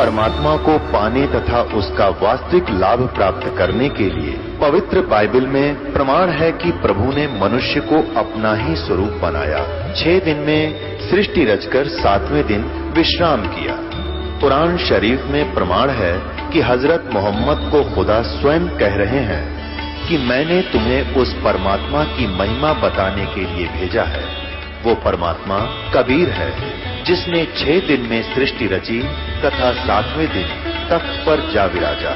परमात्मा को पाने तथा उसका वास्तविक लाभ प्राप्त करने के लिए पवित्र बाइबल में प्रमाण है कि प्रभु ने मनुष्य को अपना ही स्वरूप बनाया। 6 दिन में सृष्टि रचकर 7वें दिन विश्राम किया। कुरान शरीफ में प्रमाण है कि हजरत मोहम्मद को खुदा स्वयं कह रहे हैं कि मैंने तुम्हें उस परमात्मा की महिमा बताने के लिए भेजा है। वो परमात्मा कबीर है जिसने 6 दिन में सृष्टि रची तथा 7वें दिन तख्त पर जा विराजा।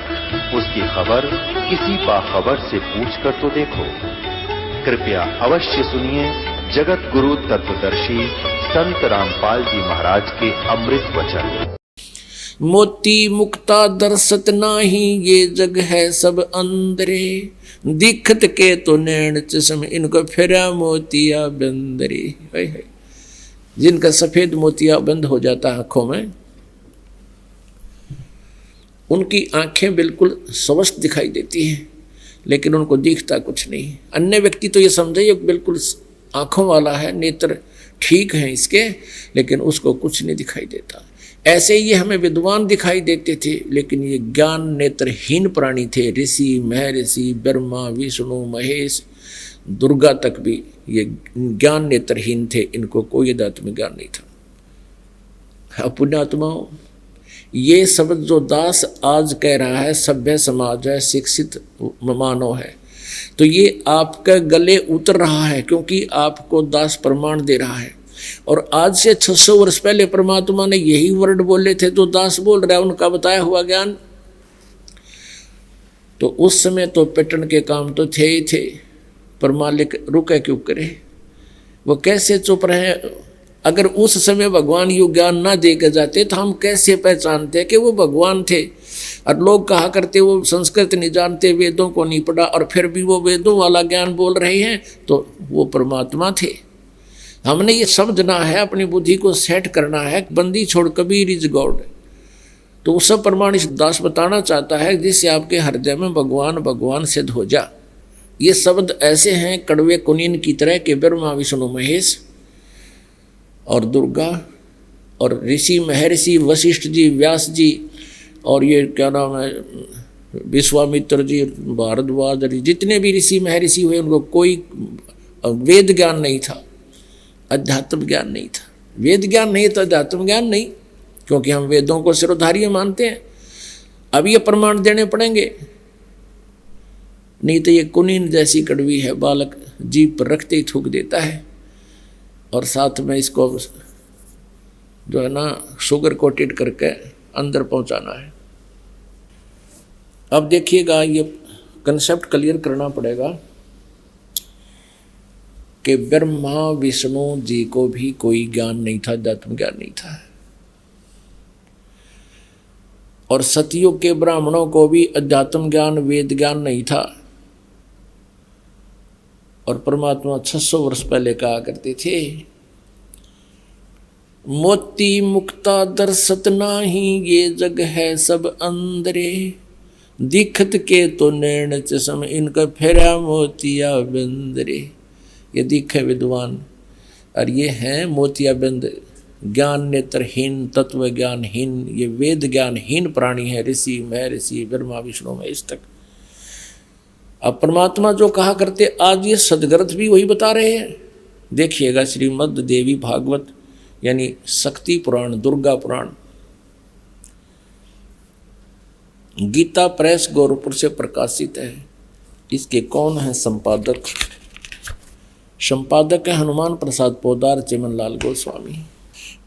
उसकी खबर किसी बाखबर से पूछकर तो देखो। कृपया अवश्य सुनिए जगत गुरु तत्वदर्शी संत रामपाल जी महाराज के अमृत वचन। मोती मुक्ता दर्शत नाही, ये जग है सब अंदरे। दिखत के तो नैन चश्म, इनको फेरा मोतिया बंदरे। जिनका सफेद मोतिया बंद हो जाता है आंखों में, उनकी आंखें बिल्कुल स्वस्थ दिखाई देती हैं, लेकिन उनको दिखता कुछ नहीं। अन्य व्यक्ति तो ये समझे ये बिल्कुल आंखों वाला है, नेत्र ठीक हैं इसके, लेकिन उसको कुछ नहीं दिखाई देता। ऐसे ये हमें विद्वान दिखाई देते थे, लेकिन ये ज्ञान नेत्रहीन प्राणी थे। ऋषि महर्षि ब्रह्मा विष्णु महेश दुर्गा तक भी ये ज्ञान नेत्रहीन थे, इनको कोई अध्यात्मिक ज्ञान नहीं था। पुण्यात्माओं, ये शब्द जो दास आज कह रहा है, सभ्य समाज है, शिक्षित मानव है, तो ये आपके गले उतर रहा है, क्योंकि आपको दास प्रमाण दे रहा है। और आज से 600 वर्ष पहले परमात्मा ने यही वर्ड बोले थे तो दास बोल रहा है, उनका बताया हुआ ज्ञान। तो उस समय तो पेटन के काम तो थे ही थे, पर मालिक रुके क्यों करे? वो कैसे चुप रहे? अगर उस समय भगवान यू ज्ञान ना दे के जाते तो हम कैसे पहचानते कि वो भगवान थे? और लोग कहा करते वो संस्कृत नहीं जानते, वेदों को नहीं पढ़ा, और फिर भी वो वेदों वाला ज्ञान बोल रहे हैं, तो वो परमात्मा थे। हमने ये समझना है, अपनी बुद्धि को सेट करना है। बंदी छोड़ कबीर इज गॉड। तो वो सब प्रमाण इस दास बताना चाहता है जिससे आपके हृदय में भगवान भगवान सिद्ध हो जा। ये शब्द ऐसे हैं कड़वे कुनीन की तरह के ब्रह्मा विष्णु महेश और दुर्गा और ऋषि महर्षि वशिष्ठ जी, व्यास जी, और ये क्या नाम है, विश्वामित्र जी, भारद्वाज जी, जितने भी ऋषि महर्षि हुए उनको कोई वेद ज्ञान नहीं था, अध्यात्म ज्ञान नहीं था। वेद ज्ञान नहीं तो अध्यात्म ज्ञान नहीं, क्योंकि हम वेदों को सिरोधार्य मानते हैं। अब ये प्रमाण देने पड़ेंगे, नहीं तो ये कुनीन जैसी कड़वी है, बालक जीभ पर रखते ही थूक देता है, और साथ में इसको जो है ना शुगर कोटेड करके अंदर पहुंचाना है। अब देखिएगा, ये कंसेप्ट क्लियर करना पड़ेगा कि ब्रह्मा विष्णु जी को भी कोई ज्ञान नहीं था, अध्यात्म ज्ञान नहीं था, और सतयुग के ब्राह्मणों को भी अध्यात्म ज्ञान वेद ज्ञान नहीं था। और परमात्मा 600 वर्ष पहले कहा करते थे, मोती मुक्ता दर्शत नाही, ये जग है सब अंदरे। दिखत के तो नैन चश्म, इनका फेरा मोतिया बंदरे। ये दिखे विद्वान, और ये हैं मोतियाबिंद, ज्ञान नेत्रहीन, तत्व ज्ञानहीन, ये वेद ज्ञानहीन प्राणी है। ऋषि महर्षि ब्रह्मा विष्णु महेश तक। अब परमात्मा जो कहा करते, आज ये सदग्रंथ भी वही बता रहे हैं। देखिएगा, श्रीमद् देवी भागवत यानी शक्ति पुराण, दुर्गा पुराण, गीता प्रेस गोरखपुर से प्रकाशित है। इसके कौन है संपादक? संपादक है हनुमान प्रसाद पोदार, चिमनलाल गोस्वामी।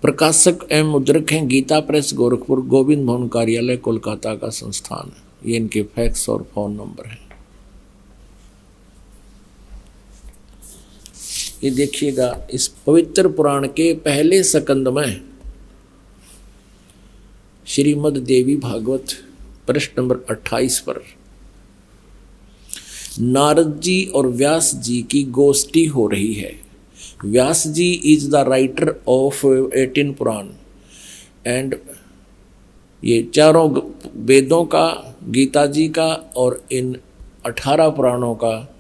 प्रकाशक एवं मुद्रक हैं गीता प्रेस गोरखपुर, गोविंद भवन कार्यालय कोलकाता का संस्थान है। ये इनके फैक्स और फोन नंबर है। ये देखिएगा, इस पवित्र पुराण के पहले स्कंद में श्रीमद् देवी भागवत पृष्ठ नंबर 28 पर नारद जी और व्यास जी की गोष्ठी हो रही है। Vyas ji is the writer of 18 Purana, and ये चारों वेदों का, गीता जी का और इन 18 पुराणों का,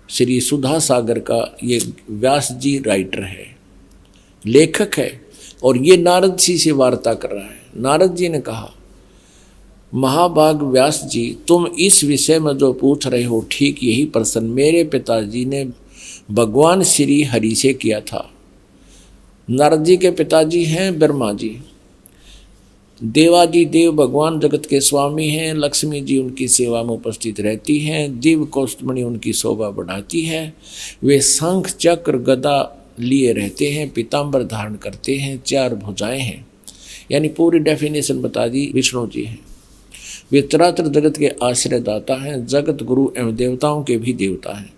श्री सुधा सागर का ये व्यास जी राइटर है, लेखक है। और ये नारद जी से वार्ता कर रहा है। नारद जी ने कहा महाभाग व्यास जी, तुम इस विषय में जो पूछ रहे हो ठीक यही प्रश्न मेरे पिताजी ने भगवान श्री हरि से किया था। नारद जी के पिताजी हैं ब्रह्मा जी, देवादि देव भगवान जगत के स्वामी हैं, लक्ष्मी जी उनकी सेवा में उपस्थित रहती हैं, दिव्य कौस्तुभमणि उनकी शोभा बढ़ाती है, वे शंख चक्र गदा लिए रहते हैं, पीताम्बर धारण करते हैं, 4 भुजाएं हैं, यानी पूरी डेफिनेशन बता दी विष्णु जी हैं। वे चराचर जगत के आश्रयदाता हैं, जगत गुरु एवं देवताओं के भी देवता हैं।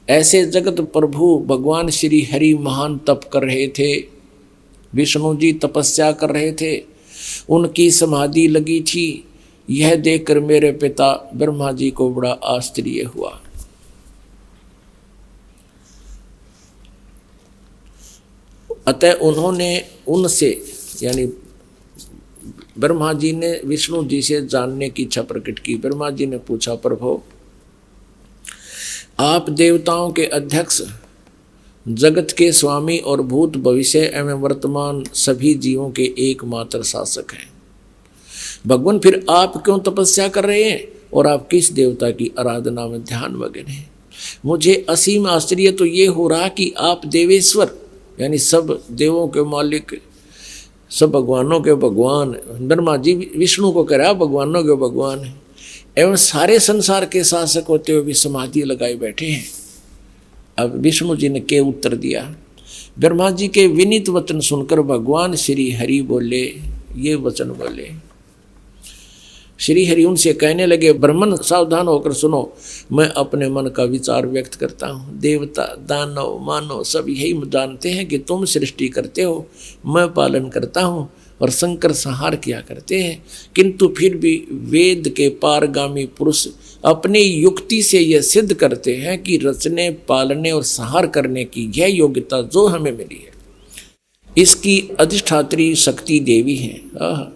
ऐसे जगत प्रभु भगवान श्री हरि महान तप कर रहे थे, विष्णु जी तपस्या कर रहे थे, उनकी समाधि लगी थी। यह देखकर मेरे पिता ब्रह्मा जी को बड़ा आश्चर्य हुआ। अतः उन्होंने उनसे यानी ब्रह्मा जी ने विष्णु जी से जानने की इच्छा प्रकट की। ब्रह्मा जी ने पूछा, प्रभु आप देवताओं के अध्यक्ष, जगत के स्वामी और भूत भविष्य एवं वर्तमान सभी जीवों के एकमात्र शासक हैं। भगवान फिर आप क्यों तपस्या कर रहे हैं और आप किस देवता की आराधना में ध्यान मग्न हैं? मुझे असीम आश्चर्य तो ये हो रहा कि आप देवेश्वर यानी सब देवों के मालिक, सब भगवानों के भगवान, ब्रह्मा जी विष्णु को कह रहा भगवानों के भगवान है, एवं सारे संसार के शासक होते हुए भी समाधि लगाए बैठे हैं। अब विष्णु जी ने क्या उत्तर दिया? ब्रह्मा जी के विनीत वचन सुनकर भगवान श्री हरि बोले, ये वचन बोले। श्री हरि उनसे कहने लगे, ब्राह्मण सावधान होकर सुनो, मैं अपने मन का विचार व्यक्त करता हूँ। देवता, दानव, मानव सब यही जानते हैं कि तुम सृष्टि करते हो, मैं पालन करता हूँ और शंकर संहार किया करते हैं, किंतु फिर भी वेद के पारगामी पुरुष अपनी युक्ति से यह सिद्ध करते हैं कि रचने, पालने और संहार करने की यह योग्यता जो हमें मिली है, इसकी अधिष्ठात्री शक्ति देवी है।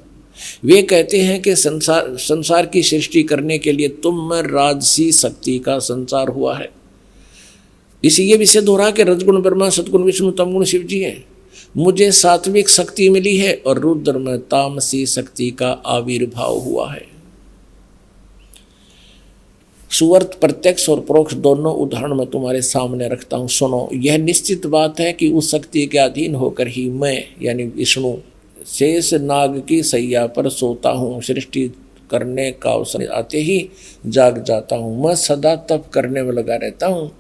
वे कहते हैं कि संसार की सृष्टि करने के लिए तुम में राजसी शक्ति का संचार हुआ है। इसी ये भी सिद्ध हो रहा कि रजगुण ब्रह्मा, सतगुण विष्णु, तमगुण शिव जी हैं। मुझे सात्विक शक्ति मिली है और रुद्र में तामसी शक्ति का आविर्भाव हुआ है। सुवर्त प्रत्यक्ष और परोक्ष दोनों उदाहरण मैं तुम्हारे सामने रखता हूँ, सुनो। यह निश्चित बात है कि उस शक्ति के अधीन होकर ही मैं यानी विष्णु शेष नाग की सैया पर सोता हूँ। सृष्टि करने का अवसर आते ही जाग जाता हूँ। मैं सदा तप करने में लगा रहता हूँ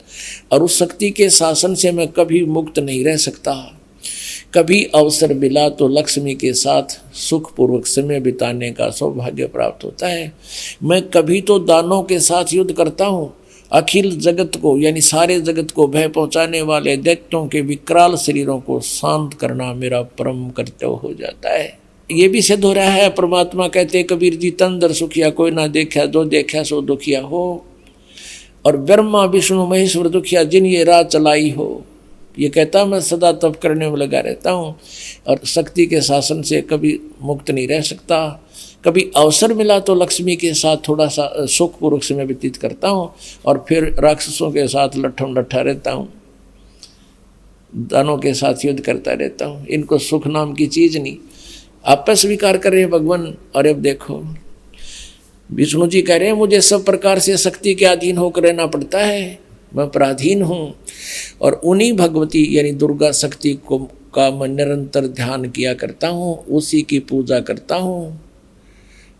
और उस शक्ति के शासन से मैं कभी मुक्त नहीं रह सकता। कभी अवसर मिला तो लक्ष्मी के साथ सुखपूर्वक समय बिताने का सौभाग्य प्राप्त होता है। मैं कभी तो दानों के साथ युद्ध करता हूँ। अखिल जगत को यानी सारे जगत को भय पहुँचाने वाले दैत्यों के विकराल शरीरों को शांत करना मेरा परम कर्तव्य हो जाता है। ये भी सिद्ध हो रहा है, परमात्मा कहते कबीर जी, तंदर सुखिया कोई ना देखा, जो देखा सो दुखिया हो। और ब्रह्मा विष्णु महेश्वर दुखिया जिन ये राह चलाई हो। ये कहता मैं सदा तप करने में लगा रहता हूँ और शक्ति के शासन से कभी मुक्त नहीं रह सकता। कभी अवसर मिला तो लक्ष्मी के साथ थोड़ा सा सुखपूर्वक समय व्यतीत करता हूँ और फिर राक्षसों के साथ लट्ठम लट्ठा रहता हूँ, दानों के साथ युद्ध करता रहता हूँ। इनको सुख नाम की चीज़ नहीं, आप पर स्वीकार कर रहे हैं भगवान। और अब देखो विष्णु जी कह रहे हैं मुझे सब प्रकार से शक्ति के अधीन होकर रहना पड़ता है, मैं पराधीन हूँ। और उन्हीं भगवती यानी दुर्गा शक्ति को का मैं निरंतर ध्यान किया करता हूँ, उसी की पूजा करता हूँ।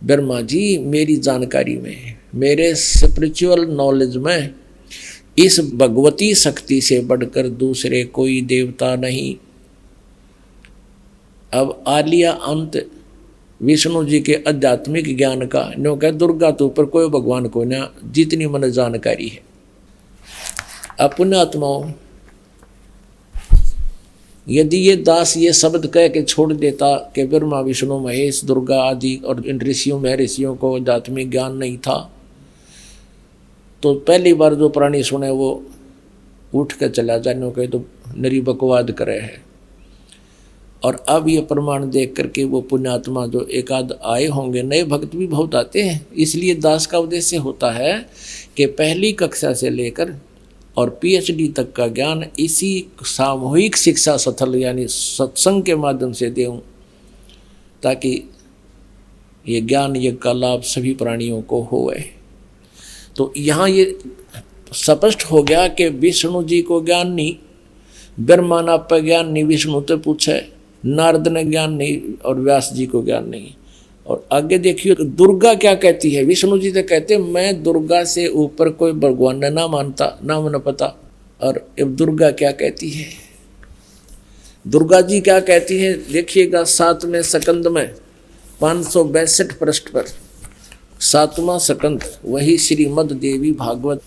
ब्रह्मा जी मेरी जानकारी में, मेरे स्पिरिचुअल नॉलेज में इस भगवती शक्ति से बढ़कर दूसरे कोई देवता नहीं। अब आ लिया अंत विष्णु जी के आध्यात्मिक ज्ञान का। नो कह दुर्गा तो ऊपर कोई भगवान को ना, जितनी मन जानकारी है। अपने आत्माओं, यदि ये दास ये शब्द कह के छोड़ देता कि ब्रह्मा विष्णु महेश दुर्गा आदि और इन ऋषियों में ऋषियों को आध्यात्मिक ज्ञान नहीं था, तो पहली बार जो प्राणी सुने वो उठ कर चला जाने कहे तो नरी बकवाद करे है। और अब ये प्रमाण देख करके वो पुण्यात्मा जो एकाध आए होंगे, नए भक्त भी बहुत आते हैं। इसलिए दास का उद्देश्य होता है कि पहली कक्षा से लेकर और पीएचडी तक का ज्ञान इसी सामूहिक शिक्षा स्थल यानी सत्संग के माध्यम से देऊं, ताकि ये ज्ञान यज्ञ का लाभ सभी प्राणियों को होवे। तो यहाँ ये स्पष्ट हो गया कि विष्णु जी को ज्ञान नहीं, ब्रह्मा ना पर ज्ञान नहीं, विष्णु तो पूछे, नारद ने ज्ञान नहीं और व्यास जी को ज्ञान नहीं। और आगे देखिए दुर्गा क्या कहती है। विष्णु जी तो कहते मैं दुर्गा से ऊपर कोई भगवान ने ना मानता, ना मन पता। और अब दुर्गा क्या कहती है, दुर्गा जी क्या कहती है देखिएगा 7वें स्कंद में 562 पृष्ठ पर 7वां स्कंद, वही श्रीमद् देवी भागवत,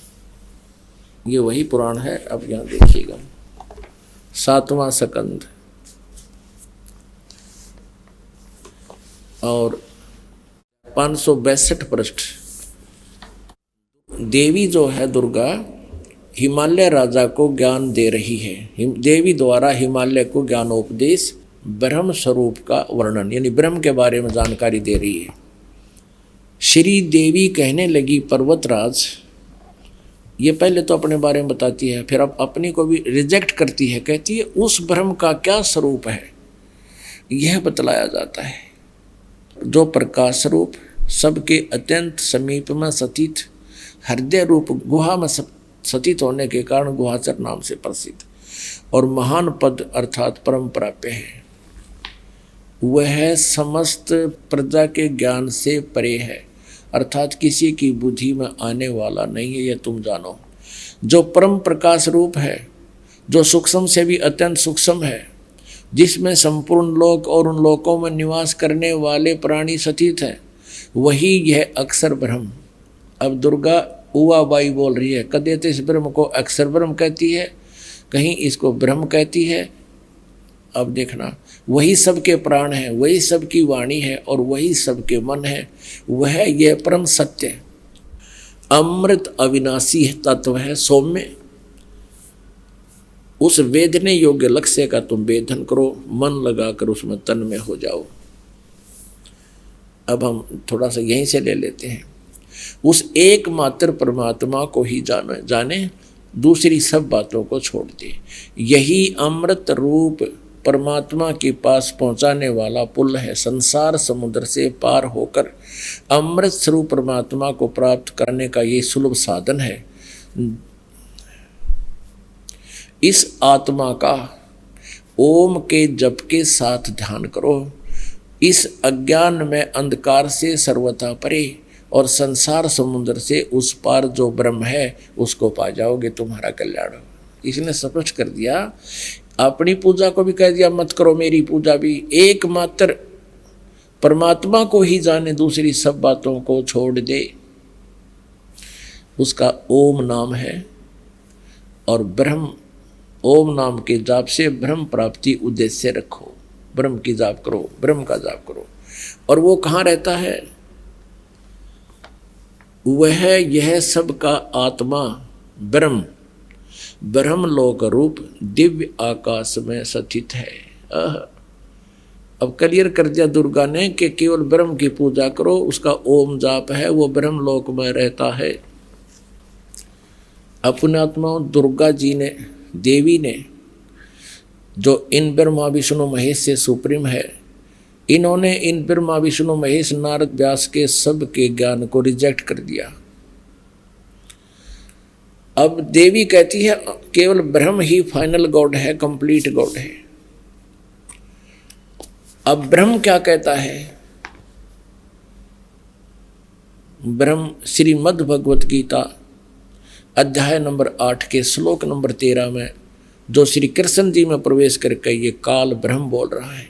ये वही पुराण है। अब यहाँ देखिएगा 7वां स्कंद और 562 पृष्ठ। देवी जो है दुर्गा हिमालय राजा को ज्ञान दे रही है। देवी द्वारा हिमालय को ज्ञानोपदेश, ब्रह्म स्वरूप का वर्णन यानी ब्रह्म के बारे में जानकारी दे रही है। श्री देवी कहने लगी पर्वतराज, ये पहले तो अपने बारे में बताती है, फिर अब अपनी को भी रिजेक्ट करती है, कहती है उस ब्रह्म का क्या स्वरूप है यह बतलाया जाता है, जो प्रकाश रूप, सबके अत्यंत समीप में स्थित, हृदय रूप गुहा में स्थित होने के कारण गुहाचर नाम से प्रसिद्ध और महान पद अर्थात परम प्राप्य है। वह समस्त प्रजा के ज्ञान से परे है, अर्थात किसी की बुद्धि में आने वाला नहीं है, यह तुम जानो। जो परम प्रकाश रूप है, जो सूक्ष्म से भी अत्यंत सूक्ष्म है, जिसमें संपूर्ण लोक और उन लोकों में निवास करने वाले प्राणी स्थित हैं, वही यह अक्षर ब्रह्म। अब दुर्गा उवाबाई बोल रही है, कदे तो इस ब्रह्म को अक्षर ब्रह्म कहती है, कहीं इसको ब्रह्म कहती है। अब देखना, वही सबके प्राण है, वही सबकी वाणी है और वही सबके मन है, वह यह परम सत्य अमृत अविनाशी तत्व है सौम्य। उस वेदने योग्य लक्ष्य का तुम वेदन करो, मन लगाकर उसमें तन में हो जाओ। अब हम थोड़ा सा यहीं से ले लेते हैं। उस एकमात्र परमात्मा को ही जाने, दूसरी सब बातों को छोड़ दे। यही अमृत रूप परमात्मा के पास पहुंचाने वाला पुल है। संसार समुद्र से पार होकर अमृत स्वरूप परमात्मा को प्राप्त करने का ये सुलभ साधन है। इस आत्मा का ओम के जप के साथ ध्यान करो। इस अज्ञान में अंधकार से सर्वथा परे और संसार समुद्र से उस पार जो ब्रह्म है उसको पा जाओगे, तुम्हारा कल्याण। इसने स्पष्ट कर दिया, अपनी पूजा को भी कह दिया मत करो, मेरी पूजा भी। एकमात्र परमात्मा को ही जाने, दूसरी सब बातों को छोड़ दे। उसका ओम नाम है और ब्रह्म, ओम नाम के जाप से ब्रह्म प्राप्ति उद्देश्य रखो। ब्रह्म की जाप करो, ब्रह्म का जाप करो। और वो कहाँ रहता है? वह यह सब का आत्मा ब्रह्म, ब्रह्म लोक रूप दिव्य आकाश में स्थित है। अब क्लियर कर दिया दुर्गा ने कि केवल ब्रह्म की पूजा करो, उसका ओम जाप है, वो ब्रह्म लोक में रहता है। अपने आत्माओं दुर्गा जी ने, देवी ने, जो इन ब्रह्मा विष्णु महेश से सुप्रीम है, इन्होंने इन ब्रह्मा विष्णु महेश नारद व्यास के सब के ज्ञान को रिजेक्ट कर दिया। अब देवी कहती है केवल ब्रह्म ही फाइनल गॉड है, कंप्लीट गॉड है। अब ब्रह्म क्या कहता है? ब्रह्म श्रीमद् भगवत गीता अध्याय नंबर 8 के श्लोक नंबर 13 में जो श्री कृष्ण जी में प्रवेश करके ये काल ब्रह्म बोल रहा है,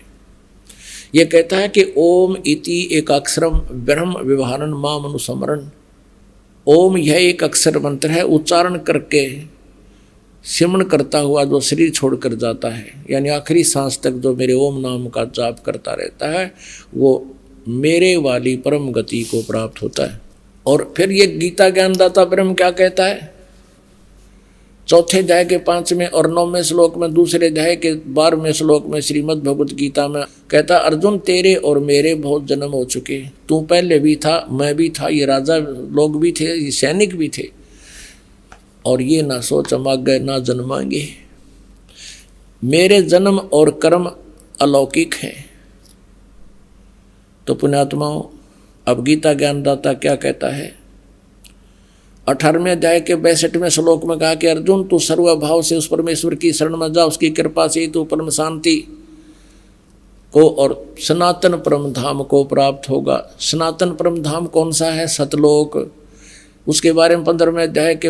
ये कहता है कि ओम इति एक अक्षरम ब्रह्म व्यवहारन माम अनुस्मरण। ओम यह एक अक्षर मंत्र है, उच्चारण करके सिमरण करता हुआ जो शरीर छोड़कर जाता है, यानी आखिरी सांस तक जो मेरे ओम नाम का जाप करता रहता है, वो मेरे वाली परम गति को प्राप्त होता है। और फिर ये गीता ज्ञानदाता ब्रह्म क्या कहता है? चौथे अध्याय के 5वें और 9वें श्लोक में, दूसरे अध्याय के 12वें श्लोक में श्रीमद् भगवत गीता में कहता, अर्जुन तेरे और मेरे बहुत जन्म हो चुके, तू पहले भी था, मैं भी था, ये राजा लोग भी थे, ये सैनिक भी थे, और ये ना सोच हम आगे ना जन्माएंगे। मेरे जन्म और कर्म अलौकिक हैं। तो पुण्यात्माओं, अब गीता ज्ञानदाता क्या कहता है? 18वें अध्याय के 62वें श्लोक में कहा कि अर्जुन तू सर्वभाव से उस परमेश्वर की शरण में जा, उसकी कृपा से तू परम शांति को और सनातन परम धाम को प्राप्त होगा। सनातन परम धाम कौन सा है? सतलोक। उसके बारे में 15वें अध्याय के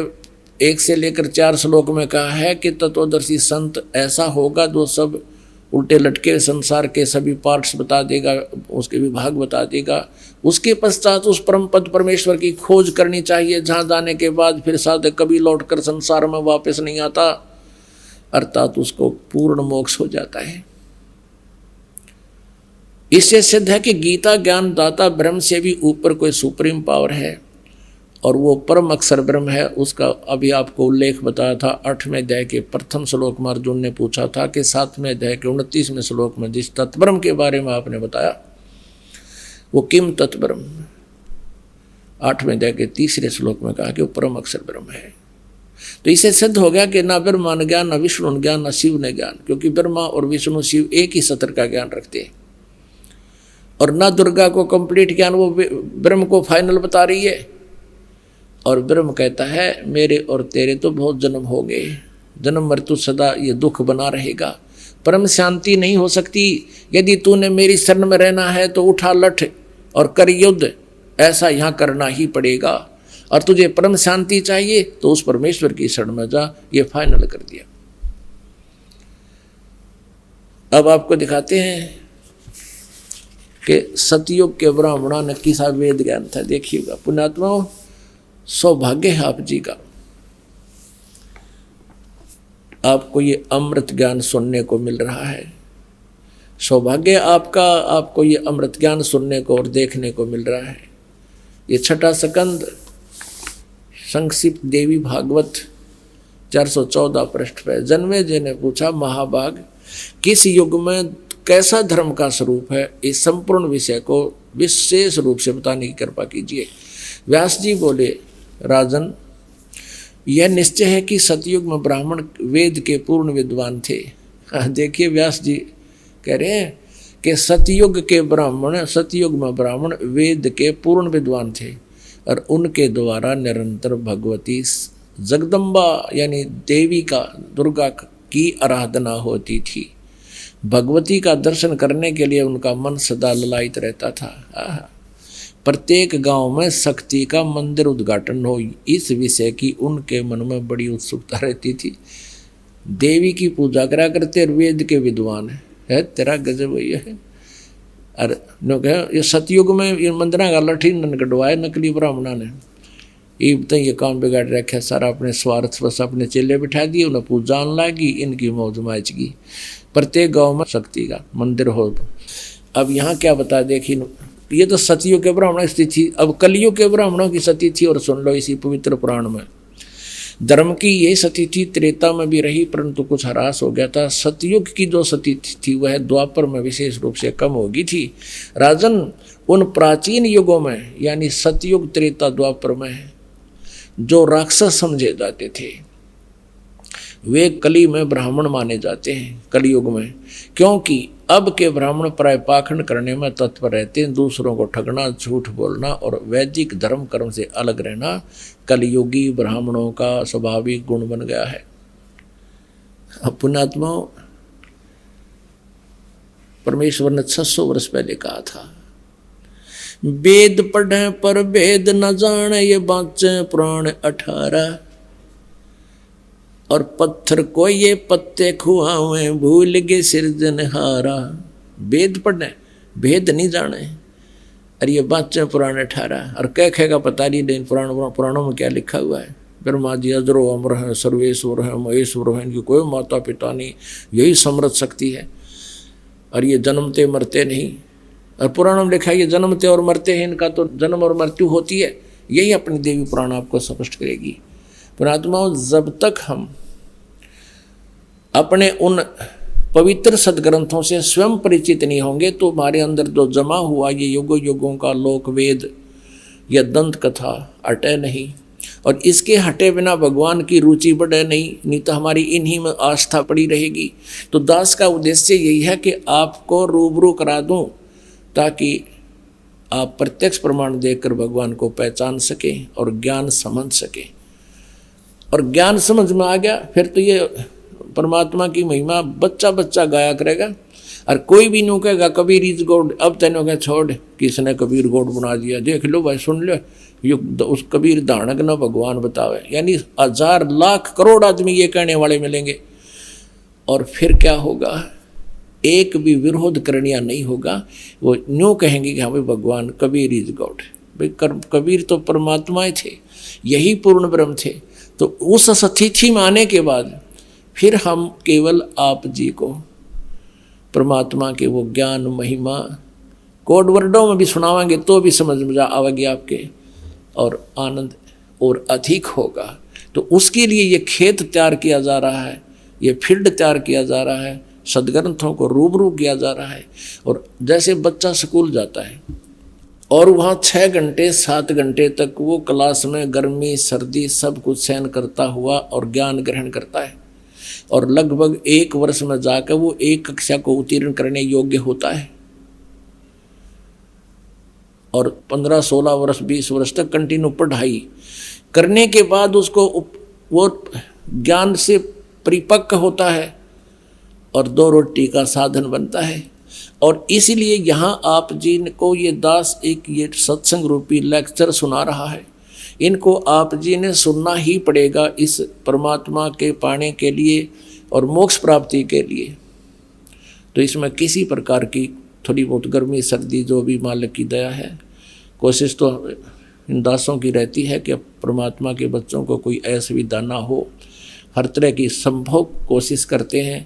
1 से लेकर 4 श्लोक में कहा है कि तत्वदर्शी संत ऐसा होगा जो सब उल्टे लटके संसार के सभी पार्ट्स बता देगा, उसके विभाग बता देगा। उसके पश्चात उस परम पद परमेश्वर की खोज करनी चाहिए, जहाँ जाने के बाद फिर साधक कभी लौटकर संसार में वापस नहीं आता, अर्थात उसको पूर्ण मोक्ष हो जाता है। इससे सिद्ध है कि गीता ज्ञान दाता ब्रह्म से भी ऊपर कोई सुप्रीम पावर है और वो परम अक्षर ब्रह्म है। उसका अभी आपको उल्लेख बताया था 8वें अध्याय के प्रथम श्लोक में अर्जुन ने पूछा था कि 7वें अध्याय के 29वें श्लोक में जिस तत्ब्रह्म के बारे में आपने बताया वो किम तत्ब्रह्म, 8वें अध्याय के 3रे श्लोक में कहा कि वो परम अक्षर ब्रह्म है। तो इसे सिद्ध हो गया कि ना ब्रह्मा ने ज्ञान, ना विष्णु ने ज्ञान, ना शिव ने ज्ञान, क्योंकि ब्रह्मा और विष्णु शिव एक ही सत्र का ज्ञान रखते हैं। और ना दुर्गा को कंप्लीट ज्ञान, वो ब्रह्म को फाइनल बता रही है। और ब्रह्म कहता है मेरे और तेरे तो बहुत जन्म हो गए, जन्म मृत्यु सदा ये दुख बना रहेगा, परम शांति नहीं हो सकती। यदि तूने मेरी शरण में रहना है तो उठा लठ और कर युद्ध, ऐसा यहाँ करना ही पड़ेगा। और तुझे परम शांति चाहिए तो उस परमेश्वर की शरण में जा, ये फाइनल कर दिया। अब आपको दिखाते हैं कि सतयुग के ब्राह्मणों ने किसा वेद ज्ञान था। देखिएगा पुण्यात्माओं, सौभाग्य है आप जी का, आपको ये अमृत ज्ञान सुनने को मिल रहा है। सौभाग्य आपका, आपको ये अमृत ज्ञान सुनने को और देखने को मिल रहा है। ये 6ठा स्कंद संक्षिप्त देवी भागवत 414 पृष्ठ पे जन्मेजय ने पूछा, महाभाग किस युग में कैसा धर्म का स्वरूप है, इस संपूर्ण विषय को विशेष रूप से बताने की कृपा कीजिए। व्यास जी बोले, राजन यह निश्चय है कि सतयुग में ब्राह्मण वेद के पूर्ण विद्वान थे। देखिए व्यास जी कह रहे हैं कि सतयुग में ब्राह्मण वेद के पूर्ण विद्वान थे और उनके द्वारा निरंतर भगवती जगदम्बा यानी देवी का, दुर्गा की आराधना होती थी। भगवती का दर्शन करने के लिए उनका मन सदा ललायित रहता था। प्रत्येक गांव में शक्ति का मंदिर उद्घाटन हो, इस विषय की उनके मन में बड़ी उत्सुकता रहती थी। देवी की पूजा करा करते, वेद के विद्वान है तेरा गजब है। अरे ये सतयुग में ये मंदिर का लठी कटवाए नकली ब्राह्मणा ने, ये काम बिगाड़ रखे सारा, अपने स्वार्थ बस अपने चेले बिठा दिए, उन्हें पूजा लागी, इनकी मौज माचगी। प्रत्येक गांव में शक्ति का मंदिर हो। अब यहाँ क्या बता, देखिए ये तो सतयुग के ब्राह्मणों की स्थिति थी। अब कलयुग के ब्राह्मणों की स्थिति थी, और सुन लो इसी पवित्र पुराण में। धर्म की ये स्थिति थी त्रेता में भी रही, परंतु कुछ ह्रास हो गया था। सतयुग की जो स्थिति थी वह द्वापर में विशेष रूप से कम हो गई थी। राजन उन प्राचीन युगों में यानी सतयुग, त्रेता, द्वापर में जो राक्षस समझे जाते थे वे कली में ब्राह्मण माने जाते हैं। कलयुग में क्योंकि अब के ब्राह्मण प्राय पाखंड करने में तत्पर रहते हैं, दूसरों को ठगना, झूठ बोलना और वैदिक धर्म कर्म से अलग रहना कलयुगी ब्राह्मणों का स्वाभाविक गुण बन गया है। पुण्यात्माओं, परमेश्वर ने 600 वर्ष पहले कहा था, वेद पढ़े पर वेद न जाने, ये बाँचे पुराण 18। और पत्थर को ये पत्ते खुआवे, भूल गए सिरजनहारा। वेद पढ़ने, भेद नहीं जाने, और ये बाँचे पुराण 18। और कह का पता नहीं, लेकिन पुराणों में क्या लिखा हुआ है। ब्रह्मा जी अजरो अमर है, सर्वेश्वर है, महेश्वर है, इनकी कोई माता पिता नहीं, यही समृद्ध शक्ति है, और ये जन्मते मरते नहीं। और पुराणों में लिखा है ये जन्मते और मरते हैं, इनका तो जन्म और मृत्यु होती है। यही अपनी देवी पुराण आपको स्पष्ट करेगी। पुणात्माओं, जब तक हम अपने उन पवित्र सदग्रंथों से स्वयं परिचित नहीं होंगे तो हमारे अंदर जो जमा हुआ ये युगों युगों का लोक वेद या दंत कथा हटे नहीं, और इसके हटे बिना भगवान की रुचि बढ़े नहीं तो हमारी इन्हीं में आस्था पड़ी रहेगी। तो दास का उद्देश्य यही है कि आपको रूबरू करा दूं ताकि आप प्रत्यक्ष प्रमाण देखकर भगवान को पहचान सके और ज्ञान समझ सके। और ज्ञान समझ में आ गया फिर तो ये परमात्मा की महिमा बच्चा बच्चा गाया करेगा। और कोई भी नो कहेगा कबीर इज गॉड, अब तेनों कह छोड़ किसने कबीर गॉड बना दिया, देख लो भाई सुन लो युग उस कबीर दानक न भगवान बतावे। यानी 1000 लाख करोड़ आदमी ये कहने वाले मिलेंगे। और फिर क्या होगा, एक भी विरोध करनिया नहीं होगा। वो न्यू कहेंगे कि हाँ भाई भगवान कबीर इज गॉड। भाई कबीर तो परमात्मा थे, यही पूर्ण ब्रह्म थे। तो उस स्थिति में आने के बाद फिर हम केवल आप जी को परमात्मा के वो ज्ञान महिमा कोड वर्डों में भी सुनावांगे तो भी समझ में आवेगी आपके, और आनंद और अधिक होगा। तो उसके लिए ये खेत तैयार किया जा रहा है, ये फील्ड तैयार किया जा रहा है, सदग्रंथों को रूबरू किया जा रहा है। और जैसे बच्चा स्कूल जाता है और वहाँ 6 घंटे 7 घंटे तक वो क्लास में गर्मी सर्दी सब कुछ सहन करता हुआ और ज्ञान ग्रहण करता है, और लगभग 1 वर्ष में जाकर वो 1 कक्षा को उत्तीर्ण करने योग्य होता है। और 15, 16 वर्ष 20 वर्ष तक कंटिन्यू पढ़ाई करने के बाद उसको वो ज्ञान से परिपक्व होता है और 2 रोटी का साधन बनता है। और इसीलिए यहाँ आप जी को ये दास एक ये सत्संग रूपी लेक्चर सुना रहा है। इनको आप जी ने सुनना ही पड़ेगा इस परमात्मा के पाने के लिए और मोक्ष प्राप्ति के लिए। तो इसमें किसी प्रकार की थोड़ी बहुत गर्मी सर्दी जो भी मालिक की दया है, कोशिश तो इन दासों की रहती है कि परमात्मा के बच्चों को कोई असुविधा ना हो। हर तरह की संभव कोशिश करते हैं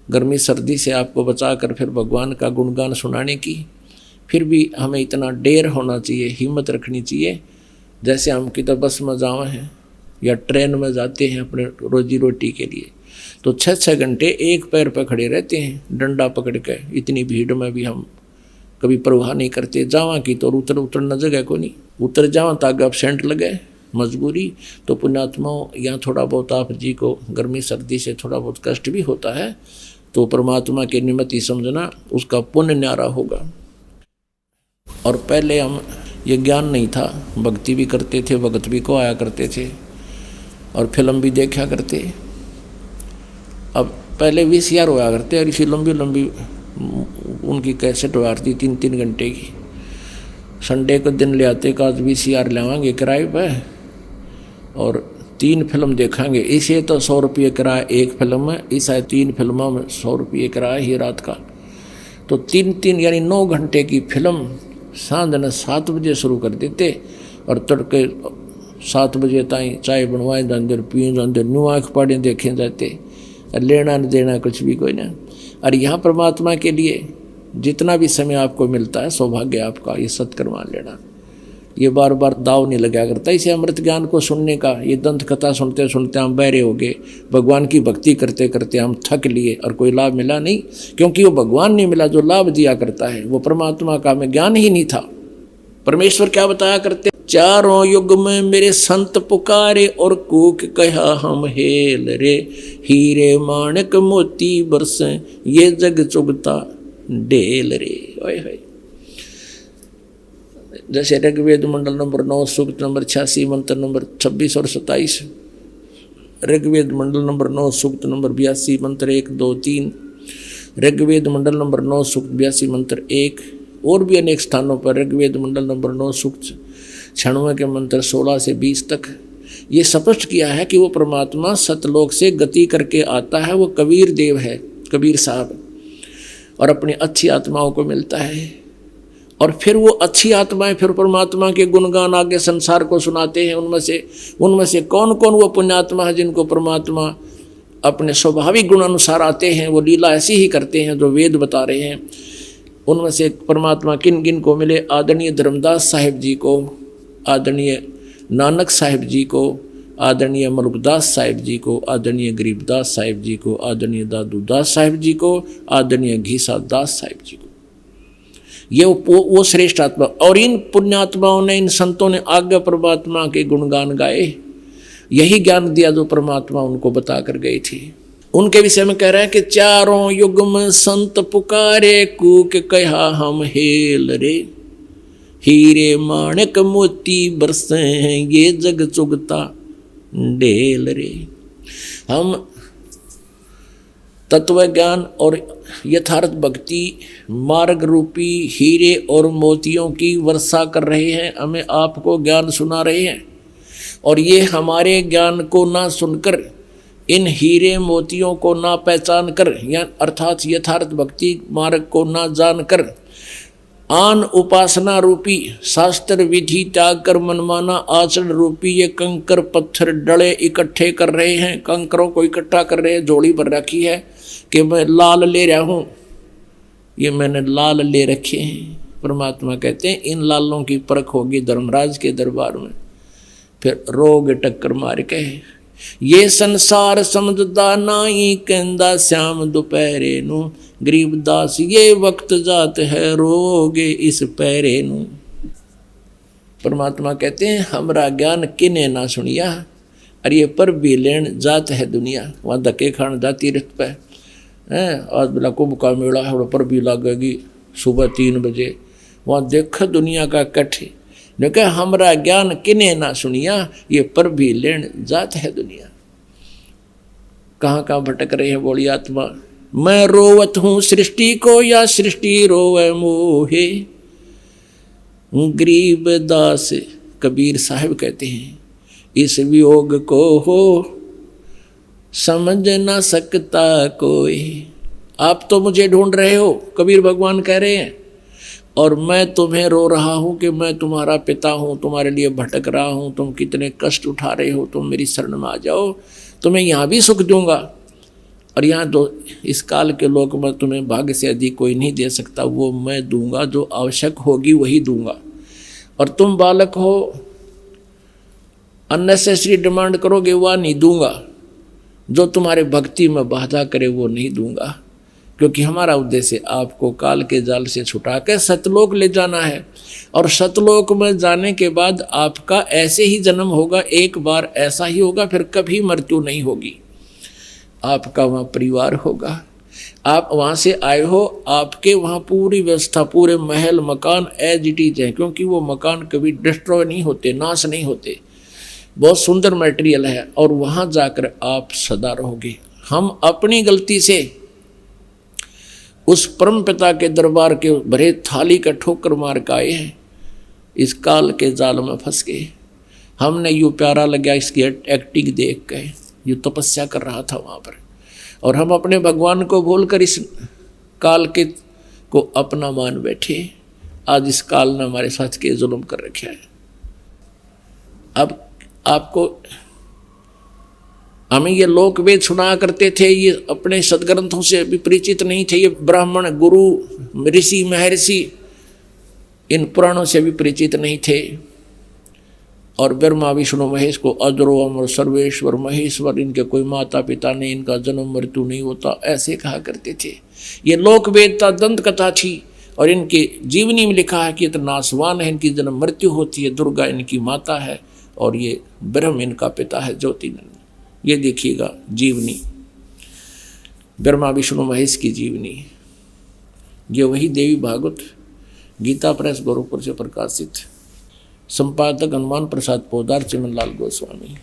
गर्मी सर्दी से आपको बचाकर फिर भगवान का गुणगान सुनाने की। फिर भी हमें इतना डेर होना चाहिए, हिम्मत रखनी चाहिए। जैसे हम किधर बस में जावे हैं या ट्रेन में जाते हैं अपने रोजी रोटी के लिए, तो 6-6 घंटे एक पैर पर खड़े रहते हैं डंडा पकड़ के। इतनी भीड़ में भी हम कभी परवाह नहीं करते। जावा की तो उतरना जगह को नहीं, उतर जावा ताकि अब सेंट लगे मजबूरी। तो पुण्यात्माओं यहाँ थोड़ा बहुत आप जी को गर्मी सर्दी से थोड़ा बहुत कष्ट भी होता है, तो परमात्मा के निमित्त ही समझना उसका पुण्य न्यारा होगा। और पहले हम ये ज्ञान नहीं था, भक्ति भी करते थे, भगत भी को आया करते थे और फिल्म भी देखा करते। अब पहले VCR होया करते और इसी लंबी लंबी उनकी कैसेट हुआ करती 3-3 घंटे की। संडे को दिन ले आते का आज VCR लेवांगे किराए पर और 3 फिल्म देखेंगे। इसे तो 100 रुपये किराया एक फिल्म में, इस 3 फिल्मों में 100 रुपये किराया ही रात का। तो 3 यानी 9 घंटे की फिल्म सांझ 7 बजे शुरू कर देते और तड़के 7 बजे ताई चाय बनवाए जाते, पिए जाते, न्यू आँख पाड़े देखे जाते, लेना न देना कुछ भी कोई ना। और यहाँ परमात्मा के लिए जितना भी समय आपको मिलता है सौभाग्य आपका, ये सत्कर्म लेना। ये बार बार दाव नहीं लगाया करता। इसे अमृत ज्ञान को सुनने का, ये दंत कथा सुनते सुनते हम बहरे हो गए, भगवान की भक्ति करते करते हम थक लिए और कोई लाभ मिला नहीं, क्योंकि वो भगवान नहीं मिला जो लाभ दिया करता है, वो परमात्मा का हमें ज्ञान ही नहीं था। परमेश्वर क्या बताया करते, चारों युग में मेरे संत पुकारे और कूक कहा हम हेल रे, हीरे माणक मोती बरसे ये जग चुगता डेल रे। ओए होए। जैसे ऋग्वेद मंडल नंबर 9 सूक्त नंबर 86 मंत्र नंबर 26 और 27, ऋग्वेद मंडल नंबर 9 सूक्त नंबर 82 मंत्र 1, 2, 3, ऋग्वेद मंडल नंबर 9 सूक्त 82 मंत्र 1, और भी अनेक स्थानों पर ऋग्वेद मंडल नंबर 9 सूक्त 96 के मंत्र 16 से 20 तक ये स्पष्ट किया है कि वो परमात्मा सतलोक से गति करके आता है। वो कबीर देव है, कबीर साहब, और अपनी अच्छी आत्माओं को मिलता है। और फिर वो अच्छी आत्माएं फिर परमात्मा के गुणगान आगे संसार को सुनाते हैं। उनमें से कौन कौन वो पुण्यात्मा है जिनको परमात्मा अपने स्वाभाविक गुण अनुसार आते हैं, वो लीला ऐसी ही करते हैं जो वेद बता रहे हैं। उनमें से परमात्मा किन किन को मिले, आदरणीय धर्मदास साहिब जी को, आदरणीय नानक साहिब जी को, आदरणीय मलुकदास साहिब जी को, आदरणीय गरीबदास साहिब जी को, आदरणीय दादूदास साहिब जी को, आदरणीय घीसा दास साहिब जी को। ये वो श्रेष्ठ आत्मा, और इन पुण्यात्माओं ने, इन संतों ने आगे परमात्मा के गुणगान गाए, यही ज्ञान दिया जो परमात्मा उनको बता कर गए थे। उनके विषय में कह रहे हैं कि चारों युग में संत पुकारे कूक कहा हम हेल रे, हीरे माणक मोती बरसे हैं ये जग चुगता ढेल रे। हम तत्व ज्ञान और यथार्थ भक्ति मार्ग रूपी हीरे और मोतियों की वर्षा कर रहे हैं, हमें आपको ज्ञान सुना रहे हैं। और ये हमारे ज्ञान को ना सुनकर, इन हीरे मोतियों को ना पहचान कर, या अर्थात यथार्थ भक्ति मार्ग को ना जानकर आन उपासना रूपी शास्त्र विधि त्याग कर मनमाना आचरण रूपी ये कंकर पत्थर डले इकट्ठे कर रहे हैं। कंकरों को इकट्ठा कर रहे हैं, जोड़ी भर रखी है कि मैं लाल ले रहा हूँ, ये मैंने लाल ले रखे हैं। परमात्मा कहते हैं इन लालों की परख होगी धर्मराज के दरबार में, फिर रोग टक्कर मार के ये संसार समझदा नाई कहंदा श्याम दोपहरे नू, गरीबदास ये वक्त जात है रोगे इस पैरे नू। परमात्मा कहते हैं हमरा ज्ञान किने ना सुनिया, अरे ये पर भी लेन जात है दुनिया। वहाँ धक्के खान जाती रथ पे हैं, आज बेला कुंभ का मेला है, पर भी लगेगी सुबह 3 बजे, वहाँ देख दुनिया का कठ। लेकिन हमरा ज्ञान किने ना सुनिया, ये पर भी लेन जात है दुनिया। कहाँ कहाँ भटक रहे हैं बोली आत्मा। मैं रोवत हूँ सृष्टि को या सृष्टि रोवे मोहे, गरीब दास कबीर साहब कहते हैं इस वियोग को हो समझ ना सकता कोई। आप तो मुझे ढूंढ रहे हो, कबीर भगवान कह रहे हैं, और मैं तुम्हें रो रहा हूँ कि मैं तुम्हारा पिता हूँ, तुम्हारे लिए भटक रहा हूँ, तुम कितने कष्ट उठा रहे हो, तुम मेरी शरण में आ जाओ, तुम्हें यहाँ भी सुख दूंगा। और यहाँ तो इस काल के लोक में तुम्हें भाग्य से अधिक कोई नहीं दे सकता, वो मैं दूंगा, जो आवश्यक होगी वही दूंगा। और तुम बालक हो, अननेसेसरी डिमांड करोगे वह नहीं दूंगा, जो तुम्हारे भक्ति में बाधा करे वो नहीं दूंगा। क्योंकि हमारा उद्देश्य आपको काल के जाल से छुटा कर सतलोक ले जाना है। और सतलोक में जाने के बाद आपका ऐसे ही जन्म होगा, एक बार ऐसा ही होगा, फिर कभी मृत्यु नहीं होगी। आपका वहाँ परिवार होगा, आप वहाँ से आए हो, आपके वहाँ पूरी व्यवस्था, पूरे महल मकान एज इट इज है, क्योंकि वो मकान कभी डिस्ट्रॉय नहीं होते, नाश नहीं होते, बहुत सुंदर मटेरियल है, और वहाँ जाकर आप सदा रहोगे। हम अपनी गलती से उस परम पिता के दरबार के भरे थाली का ठोकर मार के आए हैं, इस काल के जाल में फंस गए। हमने यूँ प्यारा लगा इसकी एक्टिंग देख के, यूँ तपस्या कर रहा था वहाँ पर, और हम अपने भगवान को भूलकर इस काल के को अपना मान बैठे। आज इस काल ने हमारे साथ के जुल्म कर रखे है। अब आपको हमें ये लोक वेद सुना करते थे, ये अपने सदग्रंथों से भी परिचित नहीं थे, ये ब्राह्मण गुरु ऋषि महर्षि इन पुराणों से भी परिचित नहीं थे। और ब्रह्मा विष्णु महेश को अजरो अमर सर्वेश्वर महेश्वर, इनके कोई माता पिता नहीं, इनका जन्म मृत्यु नहीं होता, ऐसे कहा करते थे। ये लोक वेदता दंत कथा थी, और इनके जीवनी में लिखा है कि ये तो नासवान है, इनकी जन्म मृत्यु होती है, दुर्गा इनकी माता है, और ये ब्रह्म इनका पिता है ज्योतिनंद। ये देखिएगा जीवनी, ब्रह्मा विष्णु महेश की जीवनी। ये वही देवी भागवत गीता प्रेस गोरखपुर से प्रकाशित, संपादक हनुमान प्रसाद पोदार, चिमनलाल गोस्वामी।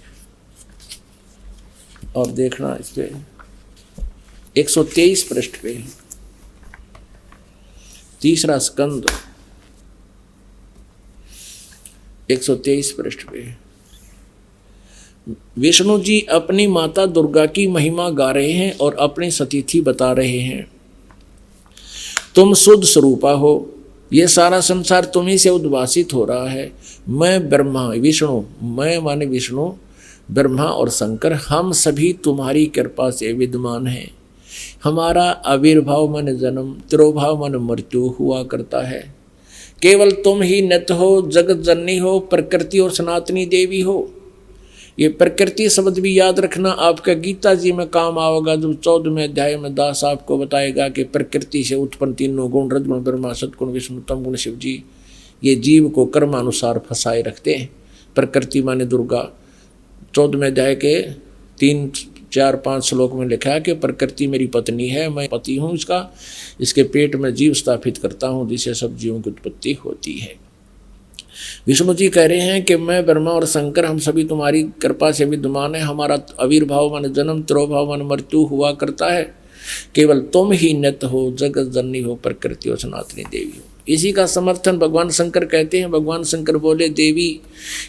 और देखना इस पे 123 पृष्ठ पे, तीसरा स्कंद 123 पृष्ठ पे विष्णु जी अपनी माता दुर्गा की महिमा गा रहे हैं और अपनी सतीथि बता रहे हैं। तुम शुद्ध स्वरूपा हो, ये सारा संसार तुम्ही से उद्भासित हो रहा है। मैं ब्रह्मा विष्णु, मैं माने विष्णु, ब्रह्मा और शंकर, हम सभी तुम्हारी कृपा से विद्यमान हैं। हमारा आविर्भाव मन जन्म, तिरोभाव मन मृत्यु हुआ करता है। केवल तुम ही नित्य हो, जगत जननी हो, प्रकृति और सनातनी देवी हो। ये प्रकृति शब्द भी याद रखना, आपका गीता जी में काम आएगा। जब 14वें अध्याय में दास आपको बताएगा कि प्रकृति से उत्पन्न तीनों गुण, रजगुण ब्रह्मा, सतगुण विष्णु, तम गुण शिव जी, ये जीव को कर्मानुसार फंसाए रखते हैं। प्रकृति माने दुर्गा, 14वें अध्याय के 3, 4, 5 श्लोक में लिखा है कि प्रकृति मेरी पत्नी है, मैं पति हूँ इसका, इसके पेट में जीव स्थापित करता हूँ जिससे सब जीवों की उत्पत्ति होती है। विष्णु जी कह रहे हैं कि मैं ब्रह्मा और शंकर हम सभी तुम्हारी कृपा से विद्यमान है। हमारा आविर्भाव मन जन्म, तिरोभाव मन मृत्यु हुआ करता है। केवल तुम ही नित्य हो, जगत जननी हो, प्रकृति हो, सनातनी देवी हो। इसी का समर्थन भगवान शंकर कहते हैं। भगवान शंकर बोले, देवी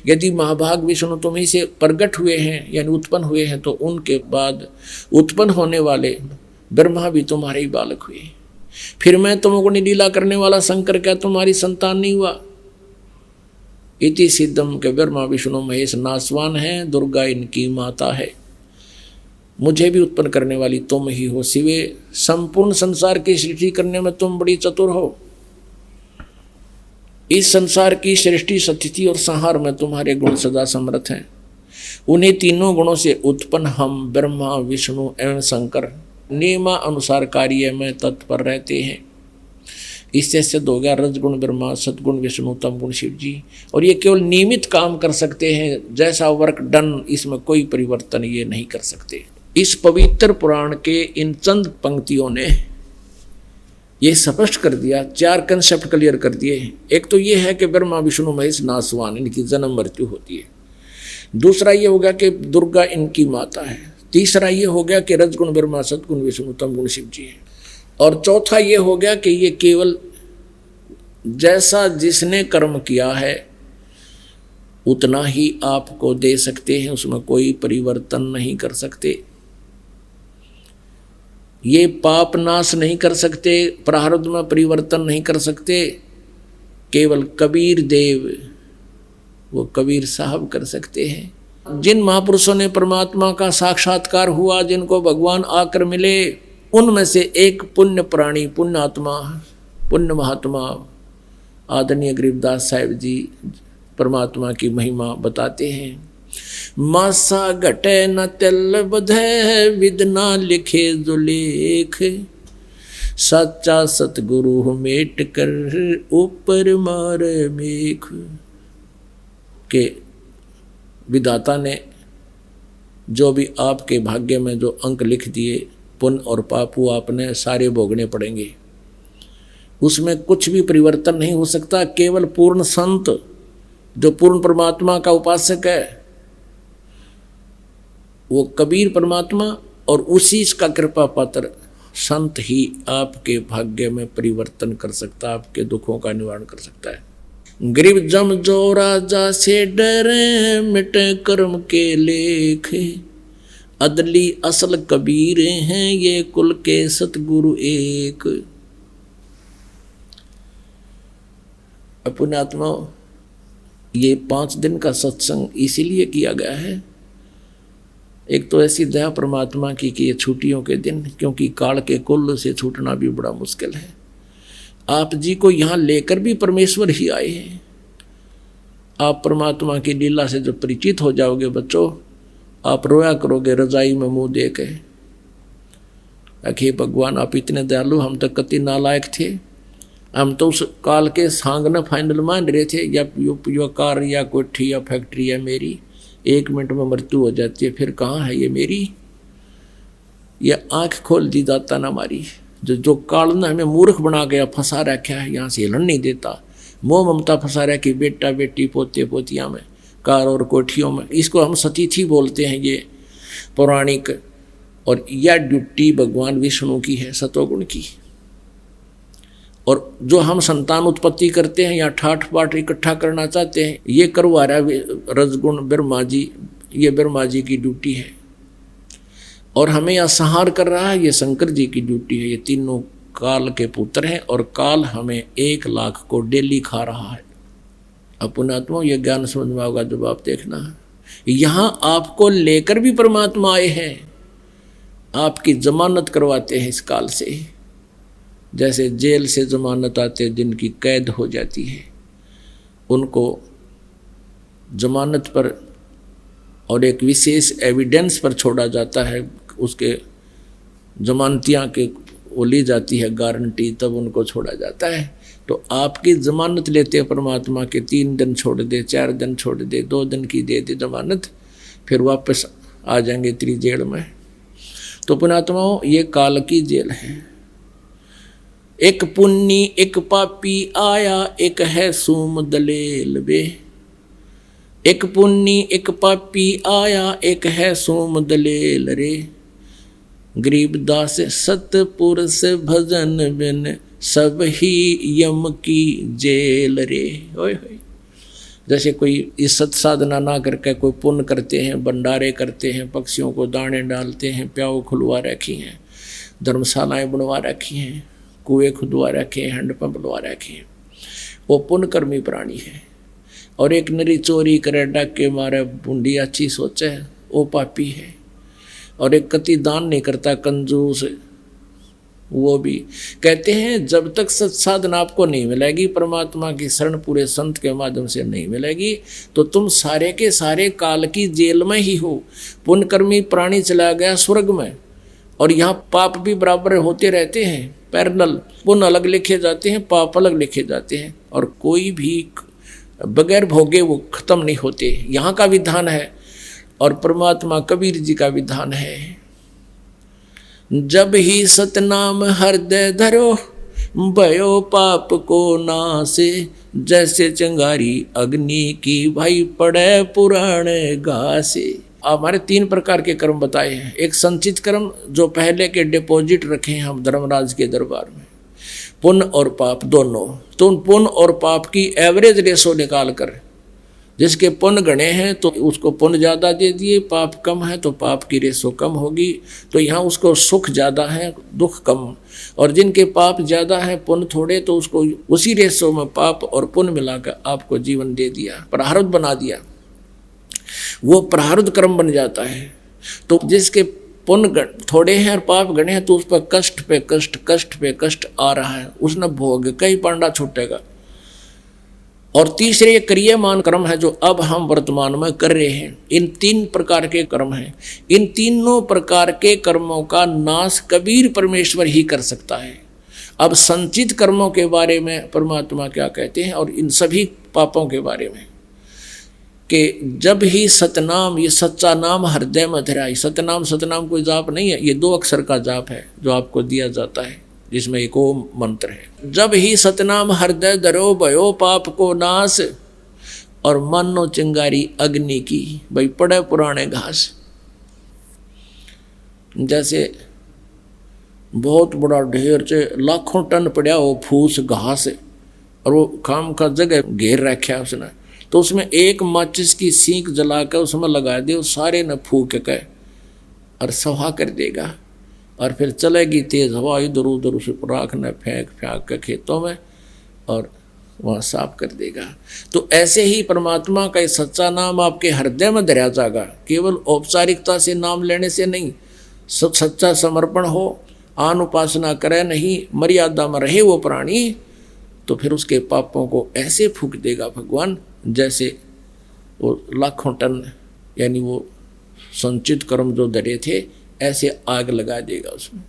यदि महाभाग विष्णु तुम ही से प्रकट हुए हैं यानी उत्पन्न हुए हैं, तो उनके बाद उत्पन्न होने वाले ब्रह्मा भी तुम्हारे ही बालक हुए। फिर मैं तुमको लीला करने वाला शंकर क्या तुम्हारी संतान नहीं हुआ? इति सिद्धम के ब्रह्मा विष्णु महेश नासवान है, दुर्गा इनकी माता है। मुझे भी उत्पन्न करने वाली तुम ही हो शिवे। संपूर्ण संसार की सृष्टि करने में तुम बड़ी चतुर हो। इस संसार की सृष्टि, स्थिति और संहार में तुम्हारे गुण सदा समर्थ हैं। उन्हीं तीनों गुणों से उत्पन्न हम ब्रह्मा विष्णु एवं शंकर नियमा अनुसार कार्य में तत्पर रहते हैं। इससे सिद्ध हो गया रजगुण ब्रह्मा, सद्गुण विष्णु, तमगुण शिव जी। और ये केवल नियमित काम कर सकते हैं, जैसा वर्क डन, इसमें कोई परिवर्तन ये नहीं कर सकते। इस पवित्र पुराण के इन चंद पंक्तियों ने ये स्पष्ट कर दिया, चार कंसेप्ट क्लियर कर दिए। एक तो ये है कि ब्रह्मा विष्णु महेश नासवान, इनकी जन्म मृत्यु होती है। दूसरा ये हो गया कि दुर्गा इनकी माता है। तीसरा ये हो गया कि रजगुण ब्रह्मा, सद्गुण विष्णु, तमगुण शिव जी है। और चौथा ये हो गया कि ये केवल जैसा जिसने कर्म किया है उतना ही आपको दे सकते हैं, उसमें कोई परिवर्तन नहीं कर सकते। ये पाप नाश नहीं कर सकते, प्रारब्ध में परिवर्तन नहीं कर सकते। केवल कबीर देव, वो कबीर साहब कर सकते हैं। जिन महापुरुषों ने परमात्मा का साक्षात्कार हुआ, जिनको भगवान आकर मिले, उनमें से एक पुण्य प्राणी, पुण्य आत्मा, पुण्य महात्मा आदरणीय गरीबदास साहिब जी परमात्मा की महिमा बताते हैं। मासा घटे न तिल बधे, विदना लिखे जो लेख, सच्चा सतगुरु मेट कर ऊपर मार मेख। के विधाता ने जो भी आपके भाग्य में जो अंक लिख दिए, पुण्य और पापू आपने सारे भोगने पड़ेंगे। उसमें कुछ भी परिवर्तन नहीं हो सकता। केवल पूर्ण संत, जो पूर्ण परमात्मा का उपासक है, वो कबीर परमात्मा और उसी का कृपा पात्र संत ही आपके भाग्य में परिवर्तन कर सकता है, आपके दुखों का निवारण कर सकता है। गरीब जम जो राजा से डरे, मिटे कर्म के लेख, अदली असल कबीर हैं ये कुल के सतगुरु एक। अपने आत्मा, ये 5 दिन का सत्संग इसीलिए किया गया है। एक तो ऐसी दया परमात्मा की कि ये छुट्टियों के दिन, क्योंकि काल के कुल से छूटना भी बड़ा मुश्किल है। आप जी को यहाँ लेकर भी परमेश्वर ही आए हैं। आप परमात्मा की लीला से जब परिचित हो जाओगे बच्चों, आप रोया करोगे रजाई में मुंह दे के, अखे भगवान आप इतने दयालु, हम तो कति नालायक थे। हम तो उस काल के सांगना फाइनल मान रहे थे, या कार या कोठी या फैक्ट्री या मेरी 1 मिनट में मृत्यु हो जाती है, फिर कहाँ है ये मेरी? ये आंख खोल दी दाता ना हमारी। जो काल ने हमें मूर्ख बना गया, फंसा रखा है, यहाँ से हिलन नहीं देता। मोह ममता फंसा रहा कि बेटा बेटी पोते पोतियाँ में, कार और कोठियों में। इसको हम सतीथि बोलते हैं, ये पौराणिक। और यह ड्यूटी भगवान विष्णु की है, सतोगुण की। और जो हम संतान उत्पत्ति करते हैं या ठाठ बाट इकट्ठा करना चाहते हैं, ये करवा रहा है रजगुण ब्रह्मा जी। ये ब्रह्मा जी की ड्यूटी है। और हमें यह संहार कर रहा है, ये शंकर जी की ड्यूटी है। ये तीनों काल के पुत्र हैं और काल हमें 1 लाख को डेली खा रहा है। अपने आत्मा, ये ज्ञान समझ में होगा जब आप देखना। यहाँ आपको लेकर भी परमात्मा आए हैं, आपकी जमानत करवाते हैं इस काल से। जैसे जेल से जमानत आते, जिनकी कैद हो जाती है, उनको जमानत पर और एक विशेष एविडेंस पर छोड़ा जाता है। उसके जमानतियाँ के वो ली जाती है गारंटी, तब उनको छोड़ा जाता है। तो आपकी जमानत लेते हैं परमात्मा के, 3 दिन छोड़ दे, 4 दिन छोड़ दे, 2 दिन की दे दे जमानत, फिर वापस आ जाएंगे तेरी जेल में। तो पुणात्माओं, ये काल की जेल है। एक पुन्नी एक पापी आया, एक है सूम दलेल बे। एक पुण्य एक पापी आया, एक है सोम दलेल रे। गरीबदास सतपुरुष भजन बिन, सब ही यम की जेल रे। ओए होए। जैसे कोई इज्जत साधना ना करके कोई पुण्य करते हैं, भंडारे करते हैं, पक्षियों को दाने डालते हैं, प्याऊ खुलवा रखी हैं, धर्मशालाएं बनवा रखी हैं, कुएं खुदवा रखे हैं, हैंडपंप बनवा रखे हैं, वो पुण्यकर्मी प्राणी है। और एक नरी चोरी करे, डाके मारे, बूंदी अच्छी सोचे, वो पापी है। और एक कति दान नहीं करता, कंजूस, वो भी। कहते हैं जब तक सत्साधन आपको नहीं मिलेगी, परमात्मा की शरण पूरे संत के माध्यम से नहीं मिलेगी, तो तुम सारे के सारे काल की जेल में ही हो। पुण्यकर्मी प्राणी चला गया स्वर्ग में, और यहाँ पाप भी बराबर होते रहते हैं, पैरेलल। पुण्य अलग लिखे जाते हैं, पाप अलग लिखे जाते हैं, और कोई भी बगैर भोगे वो खत्म नहीं होते। यहाँ का विधान है, और परमात्मा कबीर जी का विधान है। जब ही सतनाम हृदय धरो, भयो पाप को नासे। जैसे चिंगारी अग्नि की, भाई पड़े पुराने घासे। हमारे 3 प्रकार के कर्म बताए हैं। एक संचित कर्म, जो पहले के डिपॉजिट रखे हैं हम धर्मराज के दरबार में, पुण्य और पाप दोनों। तो उन पुण्य और पाप की एवरेज रेशो निकाल कर, जिसके पुण्य गणे हैं तो उसको पुण्य ज़्यादा दे दिए, पाप कम है तो पाप की रेशो कम होगी। तो यहाँ उसको सुख ज़्यादा है, दुख कम। और जिनके पाप ज़्यादा है, पुण्य थोड़े, तो उसको उसी रेशो में पाप और पुण्य मिलाकर आपको जीवन दे दिया, प्रारब्ध बना दिया। वो प्रारब्ध कर्म बन जाता है। तो जिसके पुण्य थोड़े हैं और पाप गणे हैं, तो उस पर कष्ट पे कष्ट, कष्ट पे कष्ट आ रहा है, उसने भोग कई पांडा छूटेगा। और तीसरे क्रियामान कर्म है, जो अब हम वर्तमान में कर रहे हैं। इन 3 प्रकार के कर्म हैं। इन तीनों प्रकार के कर्मों का नाश कबीर परमेश्वर ही कर सकता है। अब संचित कर्मों के बारे में परमात्मा क्या कहते हैं, और इन सभी पापों के बारे में, कि जब ही सतनाम, ये सच्चा नाम हृदय में धराई। सतनाम कोई जाप नहीं है, ये 2 अक्षर का जाप है जो आपको दिया जाता है, जिसमें एक ओम मंत्र है। जब ही सतनाम हृदय धरो, भयो पाप को नाश। और मानो चिंगारी अग्नि की, भाई पड़े पुराने घास। जैसे बहुत बड़ा ढेर से लाखों टन पड़ा हो फूस घास, और वो काम का जगह घेर रखा है उसने, तो उसमें एक माचिस की सीख जला कर उसमें लगा दे, सारे न फूक के और सवा कर देगा। और फिर चलेगी तेज हवा, इधर उधर उसे राख न फेंक के खेतों में, और वहाँ साफ कर देगा। तो ऐसे ही परमात्मा का सच्चा नाम आपके हृदय में धरा जाएगा। केवल औपचारिकता से नाम लेने से नहीं, सच्चा समर्पण हो, आन उपासना करे नहीं, मर्यादा में रहे वो प्राणी, तो फिर उसके पापों को ऐसे फूंक देगा भगवान, जैसे वो लाखों टन, यानी वो संचित कर्म जो धरे थे, ऐसे आग लगा देगा उसमें।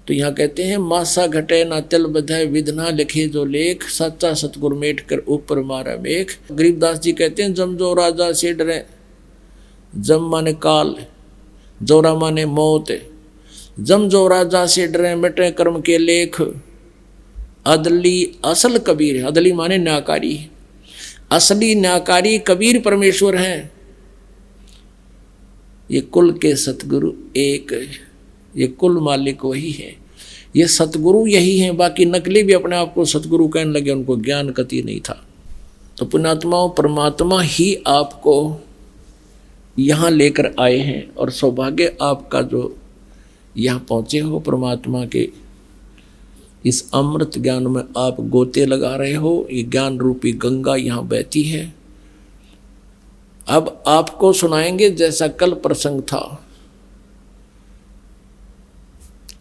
तो यहाँ कहते हैं, मासा घटे ना तिल बधाए, विधना लिखे जो लेख। सच्चा सतगुरु मेट कर ऊपर मारा मेघ। गरीबदास जी कहते हैं, जम जो राजा से डरे, जम माने काल, जोरा माने मौत। जम जो राजा से डरे, मिटे कर्म के लेख। अदली असल कबीर है, अदली माने न्यायकारी, असली न्यायकारी कबीर परमेश्वर हैं। ये कुल के सतगुरु एक, ये कुल मालिक वही है, ये सतगुरु यही हैं। बाकी नकली भी अपने आप को सतगुरु कहने लगे, उनको ज्ञान कति नहीं था। तो पुण्यात्माओं, परमात्मा ही आपको यहाँ लेकर आए हैं, और सौभाग्य आपका जो यहाँ पहुँचे हो, परमात्मा के इस अमृत ज्ञान में आप गोते लगा रहे हो। ये ज्ञान रूपी गंगा यहाँ बहती है। अब आपको सुनाएंगे जैसा कल प्रसंग था,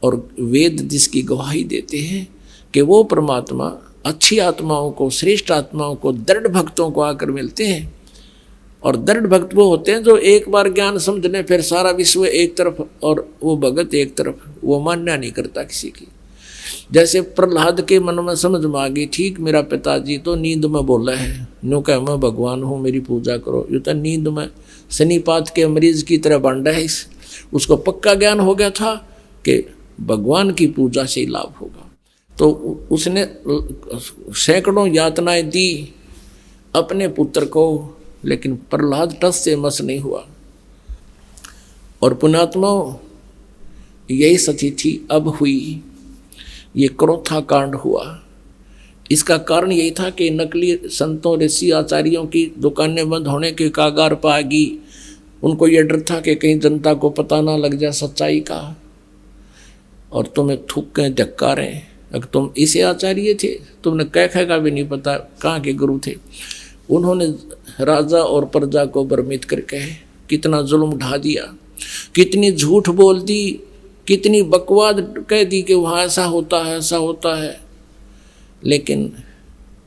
और वेद जिसकी गवाही देते हैं कि वो परमात्मा अच्छी आत्माओं को, श्रेष्ठ आत्माओं को, दृढ़ भक्तों को आकर मिलते हैं। और दृढ़ भक्त वो होते हैं जो एक बार ज्ञान समझ लें, फिर सारा विश्व एक तरफ और वो भगत एक तरफ, वो मान्य नहीं करता किसी की। जैसे प्रहलाद के मन में समझ में आ गई, ठीक मेरा पिताजी तो नींद में बोला है, नो कह मैं भगवान हूँ, मेरी पूजा करो। ये तो नींद में शनिपात के मरीज की तरह बांटा है। उसको पक्का ज्ञान हो गया था कि भगवान की पूजा से ही लाभ होगा। तो उसने सैकड़ों यातनाएं दी अपने पुत्र को, लेकिन प्रहलाद टस से मस नहीं हुआ। और पुण्यात्माओं, यही सती थी अब हुई, ये क्रोथा कांड हुआ। इसका कारण यही था कि नकली संतों ऋषि आचार्यों की दुकानें बंद होने के कागार पर आ गई। उनको ये डर था कि कहीं जनता को पता ना लग जाए सच्चाई का और तुम्हें थूक धक्का रहे। अगर तुम इसे आचार्य थे, तुमने कह का भी नहीं पता कहाँ के गुरु थे। उन्होंने राजा और प्रजा को भ्रमित करके कितना जुल्म ढा दिया, कितनी झूठ बोल दी, कितनी बकवाद कह दी कि वहाँ ऐसा होता है ऐसा होता है। लेकिन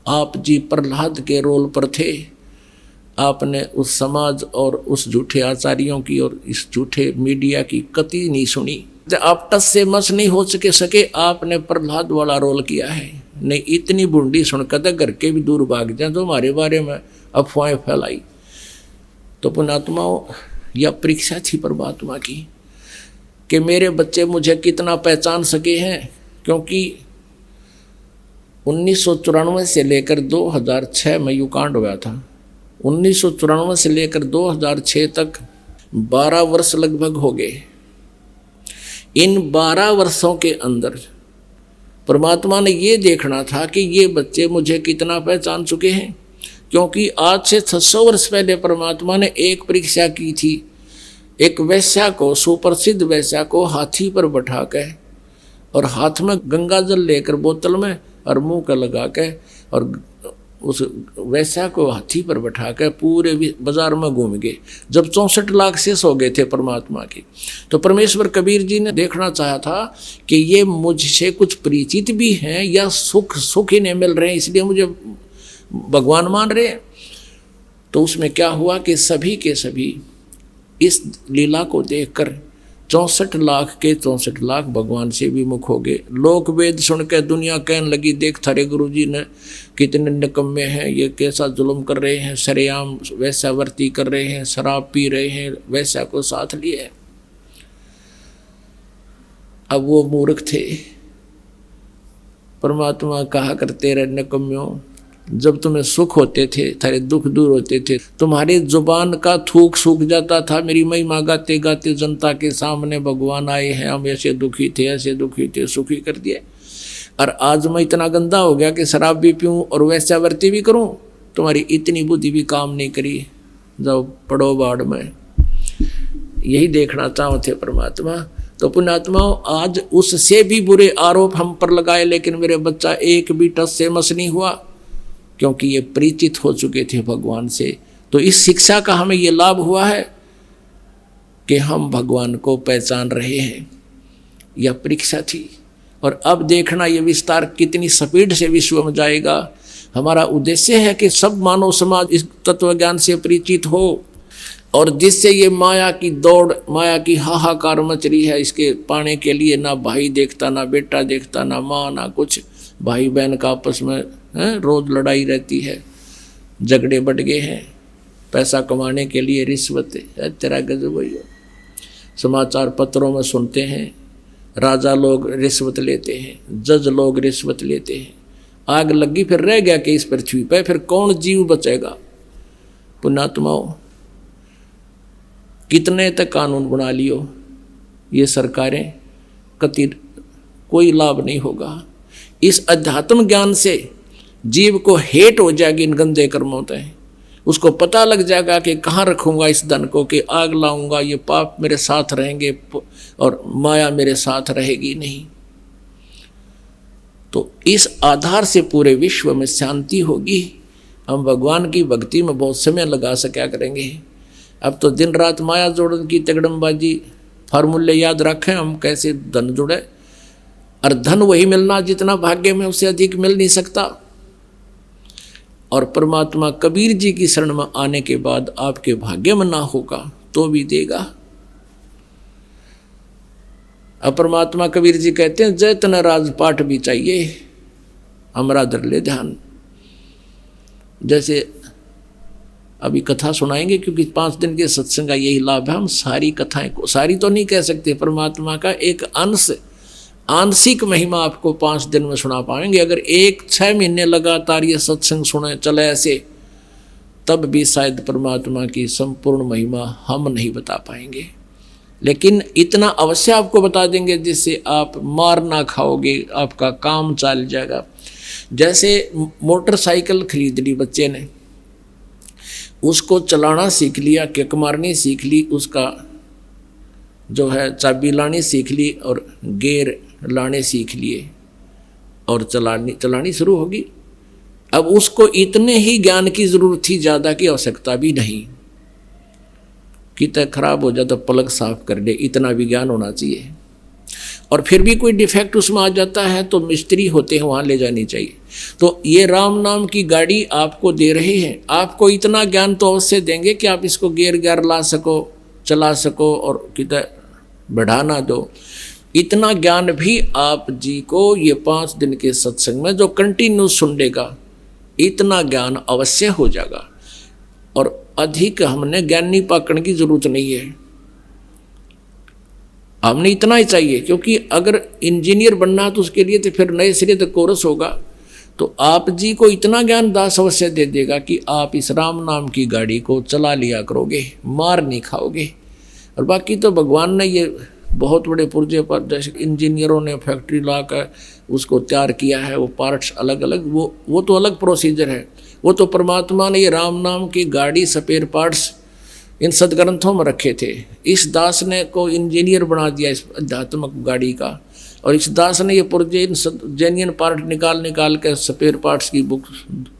आप जी प्रहलाद के रोल पर थे। आपने उस समाज और उस झूठे आचार्यों की और इस झूठे मीडिया की कतई नहीं सुनी। आप टस से मस नहीं हो सके आपने प्रहलाद वाला रोल किया है। नहीं इतनी बूंदी सुनकर घर के भी दूर भाग जाए जो हमारे बारे में अफवाहें फैलाई। तो पुण्यात्माओं, यह परीक्षा थी परमात्मा की कि मेरे बच्चे मुझे कितना पहचान सके हैं। क्योंकि 1994 से लेकर 2006 में युकांड हुआ था। 1994 से लेकर 2006 तक 12 वर्ष लगभग हो गए। इन 12 वर्षों के अंदर परमात्मा ने ये देखना था कि ये बच्चे मुझे कितना पहचान चुके हैं। क्योंकि आज से 600 वर्ष पहले परमात्मा ने एक परीक्षा की थी। एक वैश्या को, सुप्रसिद्ध वैश्या को हाथी पर बैठा के और हाथ में गंगा जल लेकर बोतल में और मुंह का लगा के और उस वैश्या को हाथी पर बैठा के पूरे बाजार में घूम गए। जब 64 लाख शेष हो गए थे परमात्मा के, तो परमेश्वर कबीर जी ने देखना चाहा था कि ये मुझसे कुछ परिचित भी हैं या सुख ही नहीं मिल रहे हैं इसलिए मुझे भगवान मान रहे हैं। तो उसमें क्या हुआ कि सभी के सभी इस लीला को देखकर 64 लाख के 64 लाख भगवान से विमुख हो गए। लोक वेद सुनकर दुनिया कहने लगी, देख थारे गुरुजी ने कितने निकम्मे हैं, ये कैसा जुल्म कर रहे हैं, सरेआम वैश्यावर्ती कर रहे हैं, शराब पी रहे हैं, वैश्या को साथ लिए। अब वो मूर्ख थे। परमात्मा कहा करते रहे, निकम्म्यों, जब तुम्हें सुख होते थे, थारे दुख दूर होते थे, तुम्हारी जुबान का थूक सूख जाता था। मेरी महिमा गाते गाते जनता के सामने भगवान आए हैं, हम ऐसे दुखी थे ऐसे दुखी थे, सुखी कर दिए। और आज मैं इतना गंदा हो गया कि शराब भी पीऊँ और वैश्यावर्ती भी करूँ, तुम्हारी इतनी बुद्धि भी काम नहीं करी, जाओ पड़ो बाढ़ में। यही देखना चाहो थे परमात्मा। तो पुण्यात्माओं, आज उससे भी बुरे आरोप हम पर लगाए, लेकिन मेरे बच्चा एक भी टस से मस नहीं हुआ, क्योंकि ये परिचित हो चुके थे भगवान से। तो इस शिक्षा का हमें ये लाभ हुआ है कि हम भगवान को पहचान रहे हैं। यह परीक्षा थी। और अब देखना ये विस्तार कितनी स्पीड से विश्व में जाएगा। हमारा उद्देश्य है कि सब मानव समाज इस तत्व ज्ञान से परिचित हो और जिससे ये माया की दौड़, माया की हाहाकार मच रही है, इसके पाने के लिए ना भाई देखता, ना बेटा देखता, ना माँ, ना कुछ। भाई बहन का आपस में रोज लड़ाई रहती है, झगड़े बढ़ गए हैं, पैसा कमाने के लिए रिश्वत है। तेरा गजब है। समाचार पत्रों में सुनते हैं, राजा लोग रिश्वत लेते हैं, जज लोग रिश्वत लेते हैं। आग लगी फिर रह गया कि इस पृथ्वी पर फिर कौन जीव बचेगा। पुण्यात्माओं, कितने तक कानून बना लियो ये सरकारें, कति कोई लाभ नहीं होगा। इस अध्यात्म ज्ञान से जीव को हेट हो जाएगी इन गंदे कर्मों से। उसको पता लग जाएगा कि कहाँ रखूँगा इस धन को, कि आग लाऊंगा, ये पाप मेरे साथ रहेंगे और माया मेरे साथ रहेगी नहीं। तो इस आधार से पूरे विश्व में शांति होगी। हम भगवान की भक्ति में बहुत समय लगा सका करेंगे। अब तो दिन रात माया जोड़न की तगड़मबाजी, फार्मूले याद रखें हम कैसे धन जुड़े। और धन वही मिलना जितना भाग्य में, उससे अधिक मिल नहीं सकता। और परमात्मा कबीर जी की शरण में आने के बाद आपके भाग्य में ना होगा तो भी देगा। अब परमात्मा कबीर जी कहते हैं, जय तन राजपाट भी चाहिए, हमारा धर ले ध्यान। जैसे अभी कथा सुनाएंगे, क्योंकि 5 दिन के सत्संग का यही लाभ है। हम सारी कथाएं को, सारी तो नहीं कह सकते, परमात्मा का एक अंश, आंशिक महिमा आपको 5 दिन में सुना पाएंगे। अगर 6 महीने लगातार ये सत्संग सुने चले ऐसे, तब भी शायद परमात्मा की संपूर्ण महिमा हम नहीं बता पाएंगे, लेकिन इतना अवश्य आपको बता देंगे जिससे आप मार ना खाओगे, आपका काम चल जाएगा। जैसे मोटरसाइकिल खरीद ली बच्चे ने, उसको चलाना सीख लिया, किक मारनी सीख ली, उसका जो है चाबी लानी सीख ली और गियर लाने सीख लिए और चलानी शुरू होगी। अब उसको इतने ही ज्ञान की जरूरत थी, ज़्यादा की आवश्यकता भी नहीं। कितना खराब हो जाए तो प्लग साफ कर दे, इतना भी ज्ञान होना चाहिए। और फिर भी कोई डिफेक्ट उसमें आ जाता है तो मिस्त्री होते हैं, वहाँ ले जानी चाहिए। तो ये राम नाम की गाड़ी आपको दे रहे हैं, आपको इतना ज्ञान तो अवश्य देंगे कि आप इसको गियर ला सको, चला सको और कितना बढ़ा ना दो। इतना ज्ञान भी आप जी को ये 5 दिन के सत्संग में जो कंटिन्यू सुन लेगा, इतना ज्ञान अवश्य हो जाएगा। और अधिक हमने ज्ञानी पाकने की जरूरत नहीं है, हमने इतना ही चाहिए। क्योंकि अगर इंजीनियर बनना तो उसके लिए तो फिर नए सिरे से कोर्स होगा। तो आप जी को इतना ज्ञान दास अवश्य दे देगा कि आप इस राम नाम की गाड़ी को चला लिया करोगे, मार नहीं खाओगे। और बाकी तो भगवान ने ये बहुत बड़े पुर्जे पर, जैसे इंजीनियरों ने फैक्ट्री ला कर उसको तैयार किया है, वो पार्ट्स अलग अलग, वो तो अलग प्रोसीजर है। वो तो परमात्मा ने ये राम नाम की गाड़ी स्पेयर पार्ट्स इन सदग्रंथों में रखे थे। इस दास ने को इंजीनियर बना दिया इस आध्यात्मिक गाड़ी का, और इस दास ने ये पुर्जे इन जेन्युइन पार्ट निकाल के स्पेयर पार्ट्स की बुक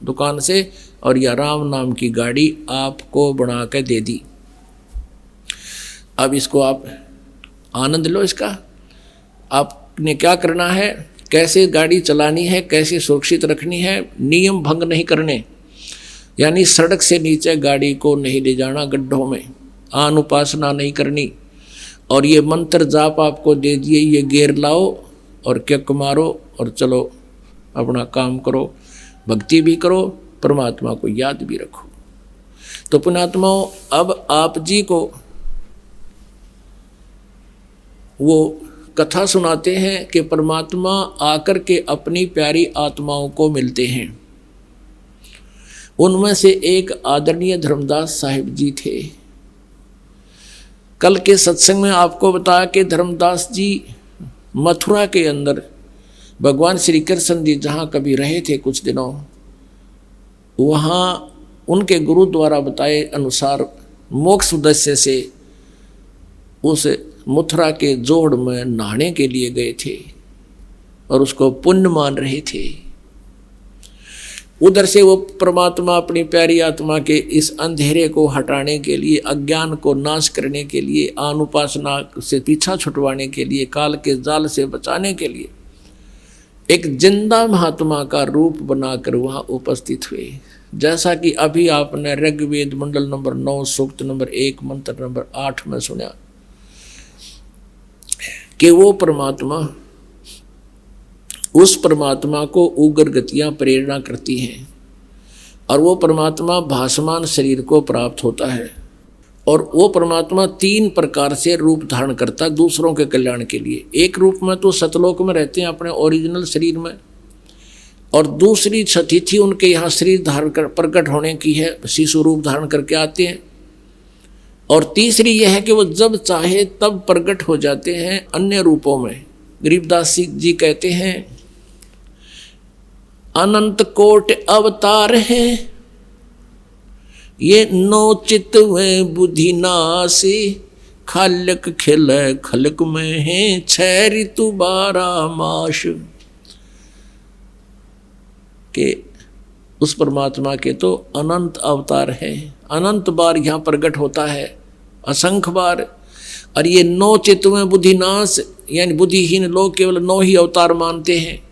दुकान से, और यह राम नाम की गाड़ी आपको बना के दे दी। अब इसको आप आनंद लो इसका। आपने क्या करना है, कैसे गाड़ी चलानी है, कैसे सुरक्षित रखनी है, नियम भंग नहीं करने, यानी सड़क से नीचे गाड़ी को नहीं ले जाना, गड्ढों में अनुपासना नहीं करनी। और ये मंत्र जाप आपको दे दिए, ये गियर लाओ और किक मारो और चलो अपना काम करो, भक्ति भी करो, परमात्मा को याद भी रखो। तो पुण्यात्माओं, अब आप जी को वो कथा सुनाते हैं कि परमात्मा आकर के अपनी प्यारी आत्माओं को मिलते हैं। उनमें से एक आदरणीय धर्मदास साहिब जी थे। कल के सत्संग में आपको बताया कि धर्मदास जी मथुरा के अंदर भगवान श्री कृष्ण जी जहाँ कभी रहे थे कुछ दिनों, वहाँ उनके गुरु द्वारा बताए अनुसार मोक्ष उद्देश्य से उस मथुरा के जोड़ में नहाने के लिए गए थे और उसको पुण्य मान रहे थे। उधर से वो परमात्मा अपनी प्यारी आत्मा के इस अंधेरे को हटाने के लिए, अज्ञान को नाश करने के लिए, अनुपासना से पीछा छुटवाने के लिए, काल के जाल से बचाने के लिए एक जिंदा महात्मा का रूप बनाकर वहाँ उपस्थित हुए। जैसा कि अभी आपने ऋग्वेद मंडल नंबर 9 सूक्त नंबर 1 मंत्र नंबर 8 में सुना कि वो परमात्मा, उस परमात्मा को उग्र गतियाँ प्रेरणा करती हैं और वो परमात्मा भासमान शरीर को प्राप्त होता है। और वो परमात्मा 3 प्रकार से रूप धारण करता है दूसरों के कल्याण के लिए। एक रूप में तो सतलोक में रहते हैं अपने ओरिजिनल शरीर में, और दूसरी तिथि उनके यहाँ शरीर धारण कर प्रकट होने की है, शिशु रूप धारण करके आते हैं। और तीसरी यह है कि वो जब चाहे तब प्रकट हो जाते हैं अन्य रूपों में। गरीबदास जी कहते हैं, अनंत कोट अवतार है ये, नोचित व बुद्धि नासी, खालक खिल खलक में है 6 ऋतु 12 मास। के उस परमात्मा के तो अनंत अवतार है, अनंत बार यहाँ प्रकट होता है, असंख्य बार। और ये 9 चित्त में बुद्धिनाश, यानी बुद्धिहीन लोग केवल 9 ही अवतार मानते हैं,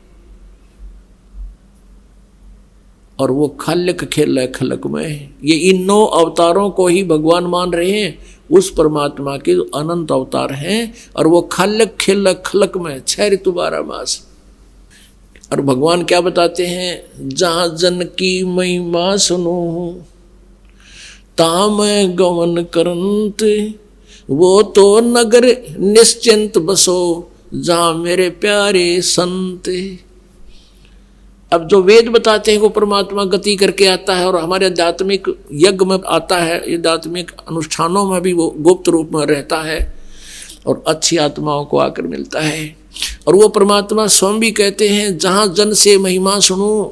और वो खलक खेल खलक में है। ये इन 9 अवतारों को ही भगवान मान रहे हैं, उस परमात्मा के अनंत अवतार हैं, और वो खलक खेल खलक में 6 ऋतु 12 मास। और भगवान क्या बताते हैं, जहाँ जन की महिमा सुनो ताम गमन करंत, वो तो नगर निश्चिंत बसो जहाँ मेरे प्यारे संत। अब जो वेद बताते हैं वो परमात्मा गति करके आता है और हमारे आध्यात्मिक यज्ञ में आता है, आध्यात्मिक अनुष्ठानों में भी वो गुप्त रूप में रहता है और अच्छी आत्माओं को आकर मिलता है। और वो परमात्मा स्वयं भी कहते हैं, जहाँ जन से महिमा सुनूं,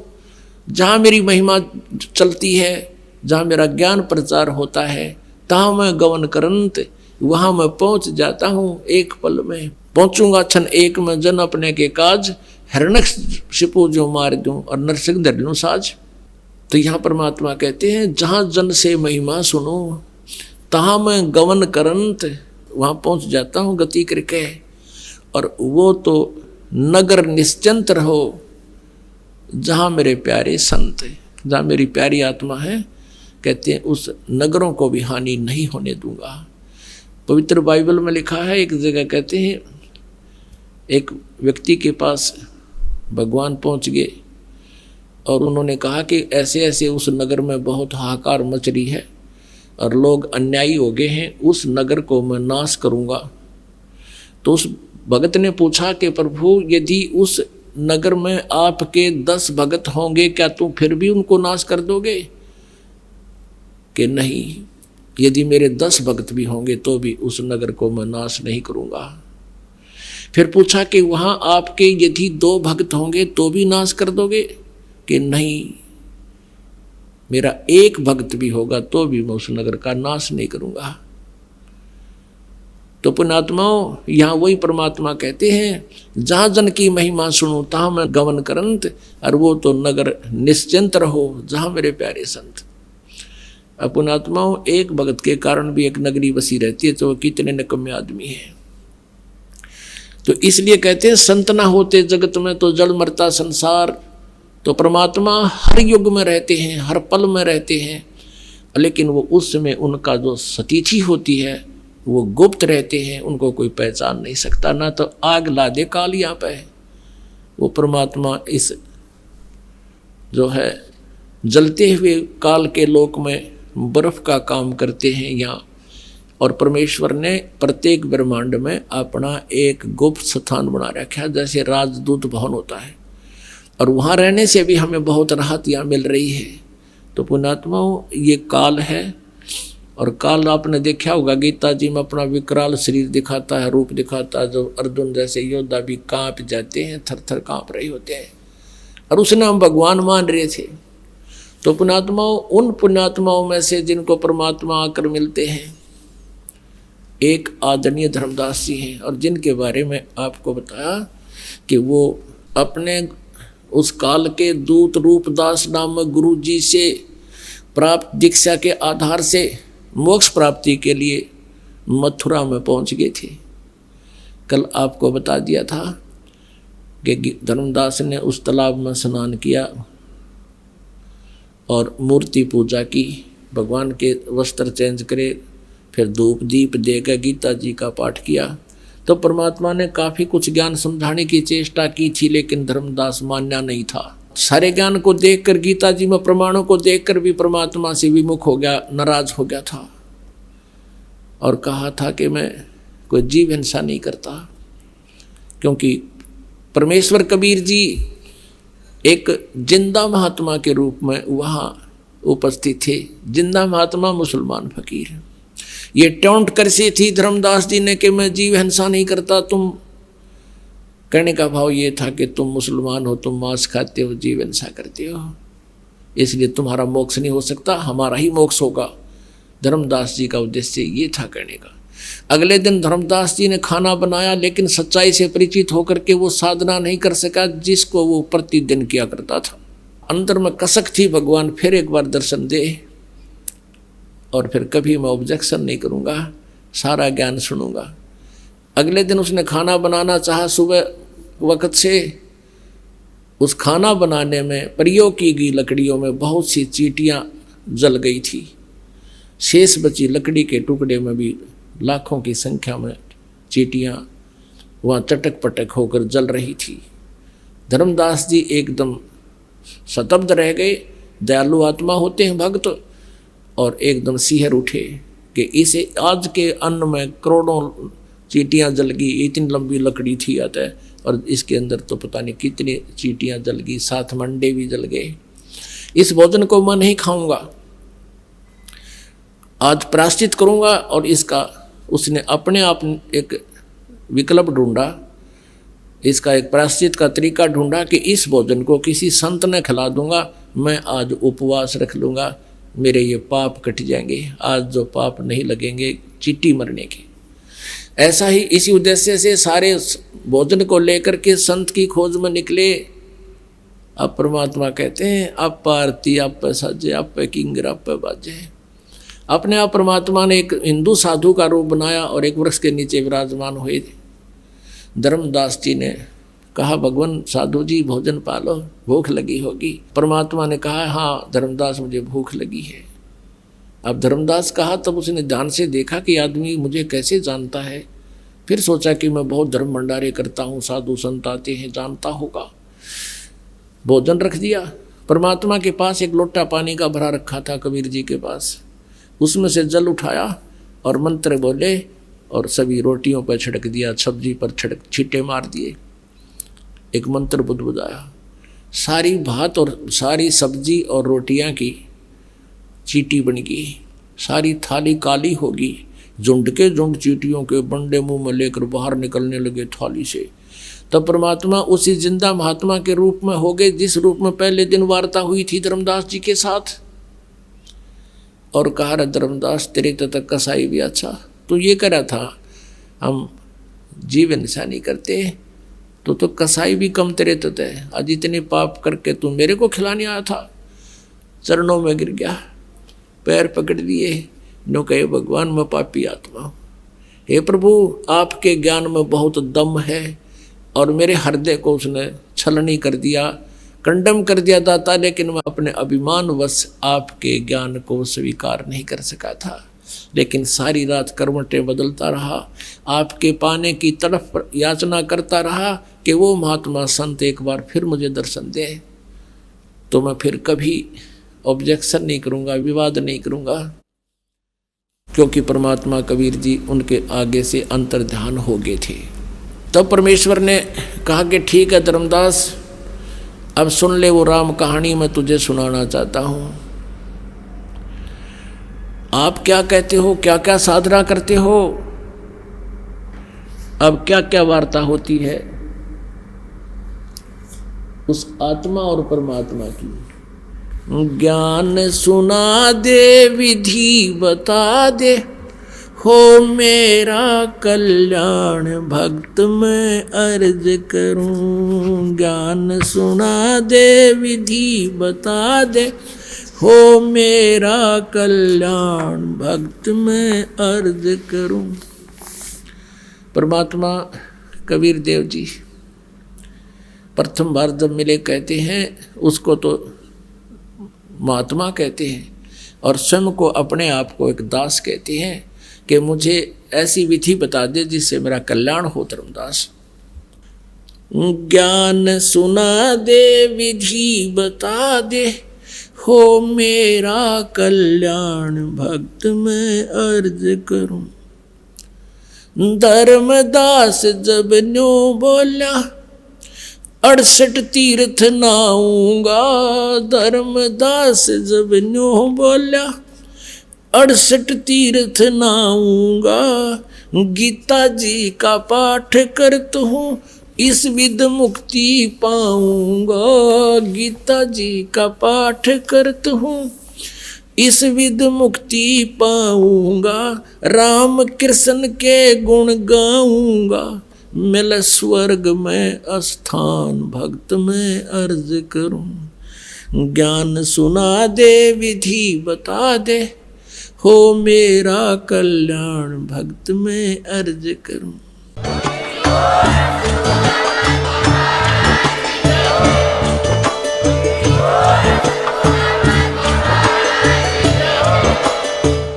जहाँ मेरी महिमा चलती है, जहाँ मेरा ज्ञान प्रचार होता है, तहाँ मैं गवन करंत, वहाँ मैं पहुँच जाता हूँ एक पल में। पहुँचूंगा क्षण एक में, जन अपने के काज, हिरण्यकशिपु जो मार दूं और नरसिंह धर लूं साज। तो यहाँ परमात्मा कहते हैं, जहाँ जन से महिमा सुनो, तहाँ मैं गवन करंत, वहाँ पहुँच जाता हूँ गति करके। और वो तो नगर निश्चिंत रहो, जहाँ मेरे प्यारे संत, जहाँ मेरी प्यारी आत्मा है, कहते हैं उस नगरों को भी हानि नहीं होने दूंगा। पवित्र बाइबल में लिखा है, एक जगह कहते हैं एक व्यक्ति के पास भगवान पहुंच गए और उन्होंने कहा कि ऐसे ऐसे उस नगर में बहुत हाहाकार मच रही है और लोग अन्यायी हो गए हैं, उस नगर को मैं नाश करूंगा। तो उस भगत ने पूछा कि प्रभु, यदि उस नगर में आपके 10 भगत होंगे, क्या तुम फिर भी उनको नाश कर दोगे? कि नहीं, यदि मेरे 10 भगत भी होंगे तो भी उस नगर को मैं नाश नहीं करूंगा। फिर पूछा कि वहां आपके यदि 2 भक्त होंगे तो भी नाश कर दोगे? कि नहीं, मेरा 1 भक्त भी होगा तो भी मैं उस नगर का नाश नहीं करूंगा। तो पुण्यात्माओं, यहाँ वही परमात्मा कहते हैं, जहाँ जन की महिमा सुनूं, तहाँ मैं गमन करंत, और वो तो नगर निश्चिंत रहो, जहाँ मेरे प्यारे संत। पुण्यात्माओं, एक भगत के कारण भी एक नगरी बसी रहती है, तो वो कितने निकम्मे आदमी है। तो इसलिए कहते हैं, संत ना होते जगत में तो जल मरता संसार। तो परमात्मा हर युग में रहते हैं, हर पल में रहते हैं, लेकिन वो उस समय उनका जो सतीथि होती है वो गुप्त रहते हैं, उनको कोई पहचान नहीं सकता। ना तो आग ला दे काल यहाँ पे, वो परमात्मा इस जो है जलते हुए काल के लोक में बर्फ का काम करते हैं यहाँ। और परमेश्वर ने प्रत्येक ब्रह्मांड में अपना एक गुप्त स्थान बना रखा है, जैसे राजदूत भवन होता है, और वहाँ रहने से भी हमें बहुत राहत यहाँ मिल रही है। तो पुण्यात्माओं, ये काल है, और काल आपने देखा होगा, गीता जी में अपना विकराल शरीर दिखाता है, रूप दिखाता है, जो अर्जुन जैसे योद्धा भी कांप जाते हैं, थर थर कांप रहे होते हैं, और उसने हम भगवान मान रहे थे। तो पुण्यात्माओं, उन पुण्यात्माओं में से जिनको परमात्मा आकर मिलते हैं, एक आदरणीय धर्मदास जी हैं, और जिनके बारे में आपको बताया कि वो अपने उस काल के दूत रूपदास नामक गुरु जी से प्राप्त दीक्षा के आधार से मोक्ष प्राप्ति के लिए मथुरा में पहुंच गए थे। कल आपको बता दिया था कि धर्मदास ने उस तालाब में स्नान किया और मूर्ति पूजा की, भगवान के वस्त्र चेंज करे, फिर धूप दीप देकर गीता जी का पाठ किया। तो परमात्मा ने काफ़ी कुछ ज्ञान समझाने की चेष्टा की थी, लेकिन धर्मदास मान्या नहीं था। सारे ज्ञान को देखकर, गीता जी में प्रमाणों को देखकर भी परमात्मा से विमुख हो गया, नाराज हो गया था, और कहा था कि मैं कोई जीव हिंसा नहीं करता। क्योंकि परमेश्वर कबीर जी एक जिंदा महात्मा के रूप में वहाँ उपस्थित थे। जिंदा महात्मा मुसलमान फकीर, ये टोंट करसी थी धर्मदास जी ने कि मैं जीव हिंसा नहीं करता। तुम कहने का भाव ये था कि तुम मुसलमान हो, तुम मांस खाते हो, जीव हिंसा करते हो, इसलिए तुम्हारा मोक्ष नहीं हो सकता, हमारा ही मोक्ष होगा। धर्मदास जी का उद्देश्य ये था कहने का। अगले दिन धर्मदास जी ने खाना बनाया, लेकिन सच्चाई से परिचित होकर के वो साधना नहीं कर सका जिसको वो प्रतिदिन किया करता था। अंदर में कसक थी, भगवान फिर एक बार दर्शन दे, और फिर कभी मैं ऑब्जेक्शन नहीं करूँगा, सारा ज्ञान सुनूंगा। अगले दिन उसने खाना बनाना चाहा सुबह वक्त से। उस खाना बनाने में प्रयोग की गई लकड़ियों में बहुत सी चींटियाँ जल गई थी। शेष बची लकड़ी के टुकड़े में भी लाखों की संख्या में चींटियाँ वहाँ चटक पटक होकर जल रही थी। धर्मदास जी एकदम स्तब्ध रह गए। दयालु आत्मा होते हैं भक्त, और एकदम सिहर उठे कि इसे आज के अन्न में करोड़ों चींटियाँ जल गई, इतनी लंबी लकड़ी थी, आता है और इसके अंदर तो पता नहीं कितनी चींटियां जल गई, 7 मंडे भी जल गए। इस भोजन को मैं नहीं खाऊंगा, आज प्रायश्चित करूंगा। और इसका उसने अपने आप एक विकल्प ढूंढा, इसका एक प्रायश्चित का तरीका ढूंढा कि इस भोजन को किसी संत ने खिला दूंगा, मैं आज उपवास रख लूँगा, मेरे ये पाप कट जाएंगे, आज जो पाप नहीं लगेंगे चींटी मरने के। ऐसा ही इसी उद्देश्य से सारे भोजन को लेकर के संत की खोज में निकले। अब परमात्मा कहते हैं आप आरती आप पे साजे, आप पे किंगर, आप पे बाजे। अपने आप परमात्मा ने एक हिंदू साधु का रूप बनाया और एक वृक्ष के नीचे विराजमान हुए। धर्मदास जी ने कहा भगवान साधु जी भोजन पालो, भूख लगी होगी। परमात्मा ने कहा हाँ धर्मदास मुझे भूख लगी है। अब धर्मदास कहा तब उसने ध्यान से देखा कि आदमी मुझे कैसे जानता है। फिर सोचा कि मैं बहुत धर्म भंडारे करता हूँ, साधु संत आते हैं, जानता होगा। भोजन रख दिया। परमात्मा के पास एक लोटा पानी का भरा रखा था कबीर जी के पास, उसमें से जल उठाया और मंत्र बोले और सभी रोटियों पर छिड़क दिया, सब्जी पर छींटे मार दिए। एक मंत्र बुदबुदाया, सारी भात और सारी सब्जी और रोटियां की चींटी बन गई, सारी थाली काली होगी। झुंड के झुंड चींटियों के बंडे मुंह में लेकर बाहर निकलने लगे थाली से। तब परमात्मा उसी जिंदा महात्मा के रूप में हो गए जिस रूप में पहले दिन वार्ता हुई थी धर्मदास जी के साथ। और कहा धर्मदास तेरे तक कसाई भी अच्छा, तो ये कह रहा था हम जीव निशानी करते तो कसाई भी कम तेरे तक है। आज इतने पाप करके तू मेरे को खिलाने आया था। चरणों में गिर गया, पैर पकड़ लिए, नो कहे भगवान मैं पापी आत्मा हूँ, हे प्रभु आपके ज्ञान में बहुत दम है। और मेरे हृदय को उसने छलनी कर दिया, कंडम कर दिया दाता, लेकिन मैं अपने अभिमानवश आपके ज्ञान को स्वीकार नहीं कर सका था। लेकिन सारी रात करवटें बदलता रहा, आपके पाने की तरफ याचना करता रहा कि वो महात्मा संत एक बार फिर मुझे दर्शन दे, तो मैं फिर कभी ऑब्जेक्शन नहीं करूँगा, विवाद नहीं करूँगा। क्योंकि परमात्मा कबीर जी उनके आगे से अंतर्ध्यान हो गए थे। तब परमेश्वर ने कहा कि ठीक है धर्मदास, अब सुन ले वो राम कहानी मैं तुझे सुनाना चाहता हूँ। आप क्या कहते हो, क्या क्या साधना करते हो, अब क्या क्या वार्ता होती है उस आत्मा और परमात्मा की। ज्ञान सुना दे, विधि बता दे, हो मेरा कल्याण भक्त मैं अर्ज करूं। ज्ञान सुना दे, विधि बता दे, हो मेरा कल्याण भक्त मैं अर्ज करूं। परमात्मा कबीर देव जी प्रथम बार जब मिले कहते हैं, उसको तो महात्मा कहते हैं और स्वयं को अपने आप को एक दास कहते हैं कि मुझे ऐसी विधि बता दे जिससे मेरा कल्याण हो धर्मदास। ज्ञान सुना दे, विधि बता दे, हो मेरा कल्याण भक्त मैं अर्ज करूं। धर्मदास जब न्यो बोला, 68 तीर्थ नाऊंगा। धर्मदास जब न्यो बोला, 68 तीर्थ नाऊंगा। गीता जी का पाठ करता हूँ, इस विध मुक्ति पाऊंगा। गीता जी का पाठ करता हूँ, इस विध मुक्ति पाऊंगा। राम कृष्ण के गुण गाऊंगा, मिल स्वर्ग में स्थान भक्त में अर्ज करूं। ज्ञान सुना दे, विधि बता दे, हो मेरा कल्याण भक्त में अर्ज करूं।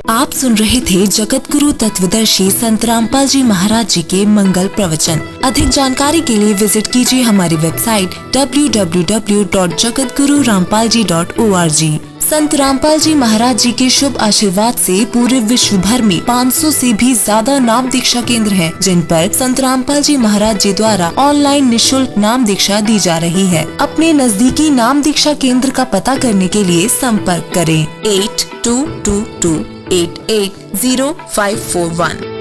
आप सुन रहे थे जगत गुरु तत्वदर्शी संत रामपाल जी महाराज जी के मंगल प्रवचन। अधिक जानकारी के लिए विजिट कीजिए हमारी वेबसाइट www.jagatgururampalji.org। संत रामपाल जी महाराज जी के शुभ आशीर्वाद से पूरे विश्व भर में 500 से भी ज्यादा नाम दीक्षा केंद्र हैं, जिन पर संत रामपाल जी महाराज जी द्वारा ऑनलाइन निशुल्क नाम दीक्षा दी जा रही है। अपने नजदीकी नाम दीक्षा केंद्र का पता करने के लिए संपर्क करें 8222880541।